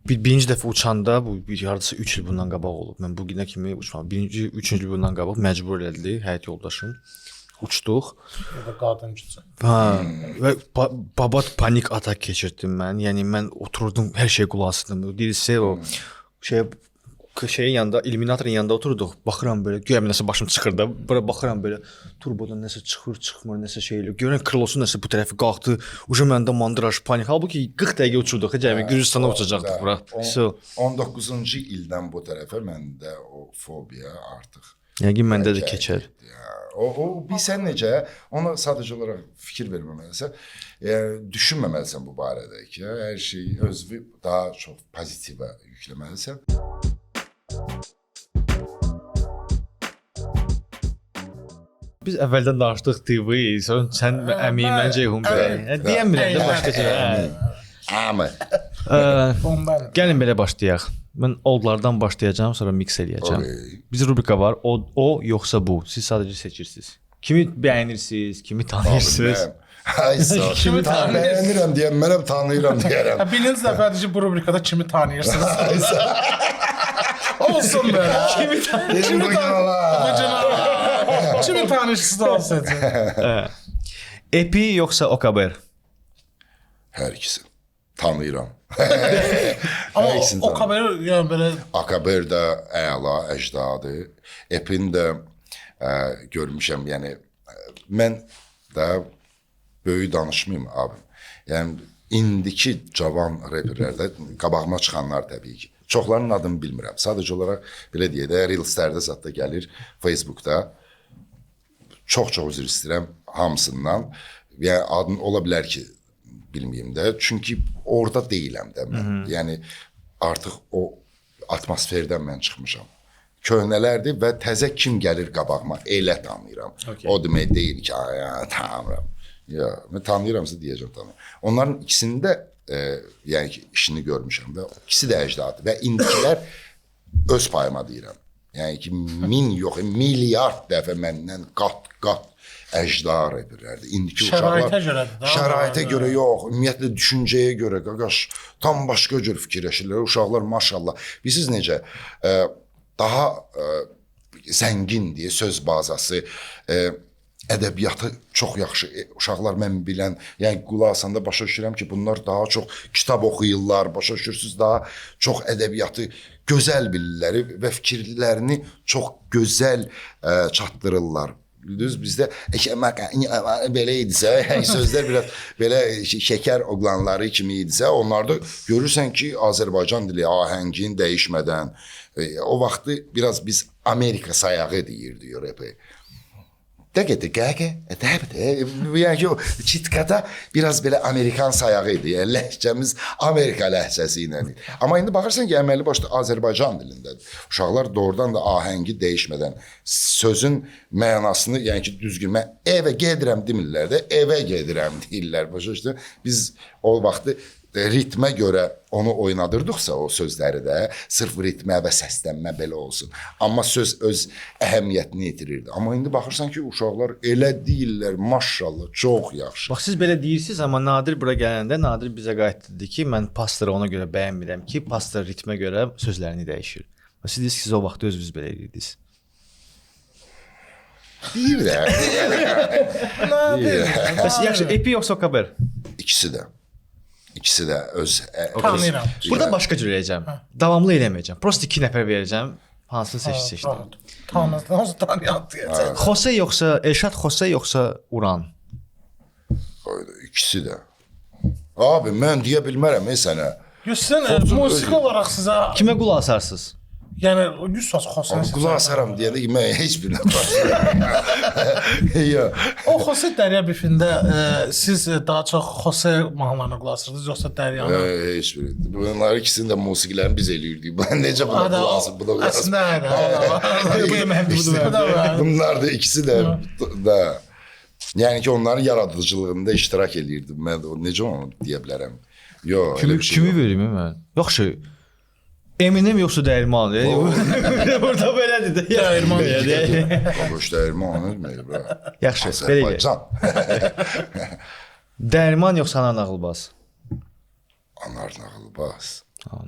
birinci dəfə uçanda bu hardasa 3 il bundan qabaq olub. Mən bu günə kimi uçmadım. Birinci, üçüncü il bundan qabaq məcbur elədi həyat yoldaşım. Uçduq. Ya da qadıncısı. Və babat panik atak keçirdim mən. Yəni mən oturdum, hər şey qulaq asdım. Deyirsə o şeyin yanında, illuminatorun yanında oturduq. Baxıram belə, güya nəsə başım çıxır da. Bura baxıram belə, turbodan nəsə çıxmır, nəsə şey elə. Görürəm kralosu nəsə bu tərəfi qalxdı. Uca məndə mandraj, panik. Halbuki 40 dəqiqə uçurduq. Cəmi Gürcüstana uçacaqdıq bura. 19-cu ildən bu tərəfə məndə o fobiya artıq. Yəqin məndə də keçər. O bilsən necə, ona sadəcə olaraq fikir verməməlisən, düşünməməlisən bu barədə ki, hər şey özünü daha çox pozitivə yükləməlisən. Biz əvvəldən danışdıq TV, sonra sən əmin məncə Ceyhun bəy. Deyəmirəm də başqa şey. Amma gəlin belə başlayaq. Mən oldlardan başlayacağam, sonra mix eləyəcəm. Biz rubrika var, o yoxsa bu. Siz sadəcə seçirsiniz. Kimi bəyənirsiniz, kimi tanıyırsınız? Kimi bəyənirəm deyəm, mənəm tanıyıram deyərəm. Birinci dəfədir ki, bu rubrikada kimi tanıyırsınız? Olsun belə. Kimi tanıyırsınız da olsun. Epi yoxsa Okaber? Hər ikisi. Tanıyıram. Amma Okaber yəni belə Akaber də əla əcdadır. Epin də görmüşəm, yəni mən də böyük danışmayım abim. Yəni indiki cavan reperlərdə qabağıma çıxanlar təbii ki. Çoxlarının adını bilmirəm. Sadəcə olaraq belə deyək də Reelslərdə zətdə gəlir, Facebookda. Çox üzr istəyirəm hamısından. Yəni adın ola bilər ki bilməyim də. Çünki orada deyiləm də mən. Yəni artıq o atmosferdən mən çıxmışam. Köhnələrdir və təzə kim gəlir qabağıma elə tanıyıram. O demək deyil ki, tanıyıram. Ya, mən tanıyıramsa deyəcəm tanıyıram. Onların ikisində yəni ki işini görmüşəm və ikisi də əcdadır və indikilər öz payıma deyirəm. Yəni ki 1000 yox, milyard dəfə məndən qat əcdar edirlərdi. İndiki uşaqlar şəraitə görə yox, ümumiyyətlə düşüncəyə görə, qaqaş, tam başqa cür fikirləşirlər. Uşaqlar maşallah. Bilirsiniz necə daha zəngindir söz bazası, ədəbiyyatı çox yaxşı. Uşaqlar mən bilən, yəni qulaq asanda başa düşürəm ki, bunlar daha çox kitab oxuyurlar, başa düşürsüz, daha çox ədəbiyyatı gözəl bilirlər və fikirlərini çox gözəl çatdırırlar. Düz bizdə belə idisə, sözlər biraz belə şəkər oğlanları kimi idisə, onlarda görürsən ki, Azərbaycan dili ahəngin dəyişmədən, o vaxtı biraz biz Amerika sayağı deyirdik repi. Yəni ki, o Kitkada biraz belə Amerikan sayağı idi. Yəni ləhcəmiz Amerika ləhcəsi ilə idi. Amma indi baxırsan ki, əməlli başda Azərbaycan dilindədir. Uşaqlar doğrudan da ahəngi dəyişmədən sözün mənasını, yəni ki, düzgün mən evə gedirəm demirlər də, evə gedirəm deyirlər. Başa düşdün? Biz o vaxtı ritmə görə onu oynadırdıqsa o sözləri də sırf ritmə və səslənmə belə olsun. Amma söz öz əhəmiyyətini yitirirdi. Amma indi baxırsan ki, uşaqlar elə deyirlər, maşallah, çox yaxşı. Bax siz belə deyirsiniz, amma Nadir bura gələndə Nadir bizə qayıtdı ki, mən pastoru ona görə bəyənmirəm ki, pastor ritmə görə sözlərini dəyişir. Siz deyirsiniz ki, o vaxt özünüz belə edirdiniz. Deyir də. Bəs yaxşı, epi yoxsa kaber? İkisi də. İkisi də öz Tanıyıram. Burada başqa cür eləyəcəm. Davamlı eləməyəcəm. Prosta 2 nəfər verəcəm. Hansını seçdim? Tanıyan deyəcəm. Xose yoxsa Elşad Xose yoxsa Uran? İkisi də. Abi mən deyə bilmərəm sənə. Sən musiqi olaraq sizə Kimə qulaq asarsınız? yəni 100% Xosen. Qulaq asaram deyəndə ki, mən heç birinə baxmıram. O Xose Dərya bifində siz daha çox Xose mahnılarına qulaq asırdınız yoxsa Dəryana? Heç biri. Bunlar ikisini də musiqilərini biz eləyirdik. Ben necə buna qulaq asıb, buna qulaq asıb. Əslində Bunlar da ikisi də yəni ki, onların yaradıcılığında iştirak eləyirdim. Mən necə onu deyə bilərəm? Yox, elə bir şey Kimi verim mən? Yaxşı. Eminem yoxsa Dəyirman? Burada belədir də. Dəyirman. Baboş dəyirman olmur bura. Yaxşı, belə eləyək. Dəyirman yoxsa Anar Nağılbaz? Anar Nağılbaz.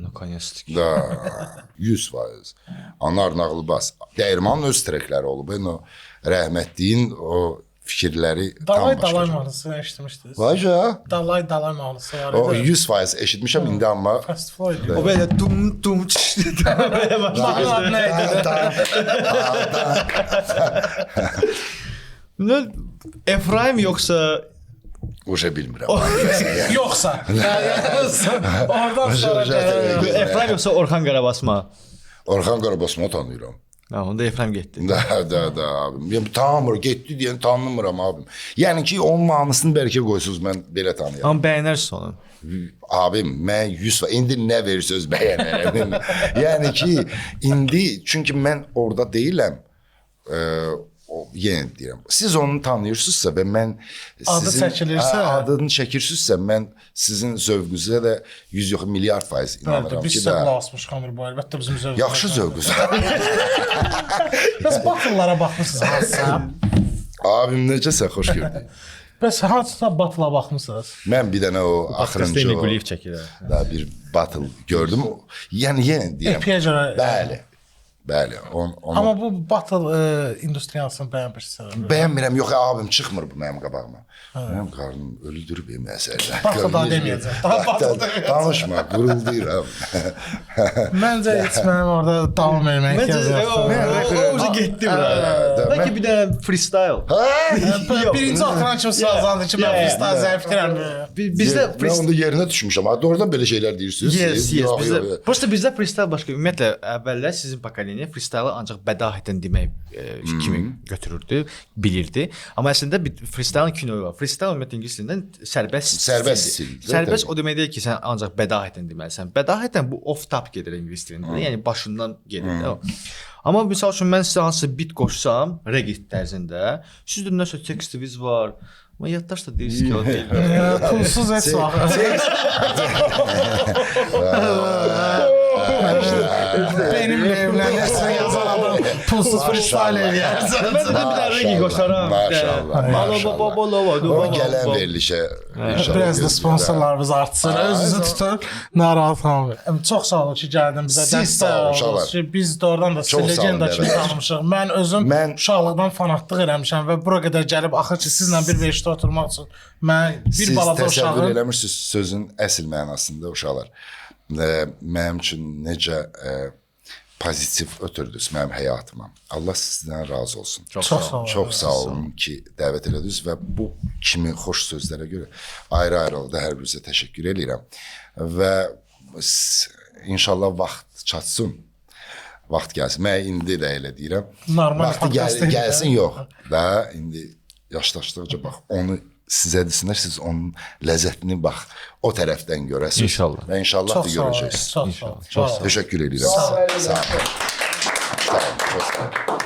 Nakoniec. Da 100%. Anar Nağılbaz. Dəyirmanın öz trekləri olub. O rəhmətliyin o fikirləri Dalay mahnısı eşitmişdiniz. Vayca. Dalay mahnısı var idi. O 100% eşitmişəm indi amma. Fast Floyd. O belə dum belə başladı. Efraim yoxsa Oja bilmirəm. Yoxsa. Oradan sonra Efraim yoxsa Orxan Qarabasma? Orxan Qarabasma tanıyıram. Onda Efraim getdi. Da abim. Yəni tanımır, getdi deyən tanımıram abim. Yəni ki, onun mahnısını bəlkə qoysunuz mən belə tanıyıram. Amma bəyənərsiniz onu. Abim, mən 100 indi nə verirsiniz bəyənərəm. Yəni ki, indi çünki mən orada deyiləm. Yenə deyirəm. Siz onu tanıyırsınızsa və mən adını çəkirsinizsə, mən sizin zövqünüzə də 100 yox milyard faiz inanıram biz ki, sizə qulaq asmışıq Amir bu əlbəttə bizim zövqümüz. yaxşı zövqünüz. Bəs batıllara baxmısınız hansısa? Abim necəsə xoş gördük. Bəs hansısa batıla baxmısınız? Mən bir dənə o axırıncı Quliyев çəkir. da bir batıl gördüm. Yəni yenə deyirəm. Epiyə görə. Bəli. Amma bu batıl industriyasını bəyənmirsiniz. Bəyənmirəm, yox abim çıxmır bu mənim qabağıma. Mənim qarnım öldürüb məsələdə. Batıl da deməyəcəm. Danışma, qurulduyuram. Məncə heç mənim orada davam etmək O getdi bura. Bəlkə bir dənə freestyle. Birinci oturan kimi sazandı ki, mən freestyle zəifdirəm. Bizdə Mən onda yerinə düşmüşəm. Doğrudan belə şeylər deyirsiniz. Yes. Prosta bizdə freestyle başqa. Ümumiyyətlə əvvəllər sizin bakaleniya freestyle ancaq bədahətən demək kimi götürürdü, bilirdi. Amma əslində bir freestyle kinoyu var. Freestyle ümumiyyətlə ingilis dilindən sərbəst stil. Sərbəst o demək deyil ki, sən ancaq bədahətən deməlisən. Bədahətən bu off top gedir ingilis dilində. Yəni başından gedir də o. Amma misal üçün mən sizə hansısa bit qoşsam, reggae tərzində, sizdə nəsə tekstiniz var. Amma yaddaş da deyirsiniz ki, o deyil. Pulsuz heç vaxt. Benimle evlenirsen yazan adam pulsuz freestyle eləyər. Mən də bir dənə reggae qoşaram. Maşallah. O gələn verilişə inşallah. Biraz da sponsorlarımız artsın. Özünüzü tutun. Narahat olmayın. Çox sağ olun ki, gəldin bizə dəstək oldunuz ki, biz doğrudan da sizi legenda kimi tanımışıq. Mən özüm uşaqlıqdan fanatlıq eləmişəm və bura qədər gəlib axır ki, sizlə bir veşdə oturmaq üçün mən bir balaca uşağım. Siz təsəvvür eləmirsiniz sözün əsl mənasında uşaqlar. Mənim üçün necə pozitiv ötürdünüz mənim həyatıma. Allah sizdən razı olsun. Çox sağ olun ki, dəvət elədiniz və bu kimi xoş sözlərə görə ayrı-ayrı da hər birinizə təşəkkür edirəm. Və inşallah vaxt çatsın. vaxt gəlsin. Mən indi də elə deyirəm. Normal Vaxtı podkast deyil gəlsin də. yox. Da indi yaşlaşdıqca bax onu sizə desinlər, siz onun ləzzətini bax o tərəfdən görəsiniz. İnşallah. Və inşallah da Çox sağ olun. görəcəksiniz. Çox sağ olun. Təşəkkür edirəm. Sağ olun. Sağ olun. Sağ olun. Çox sağ olun.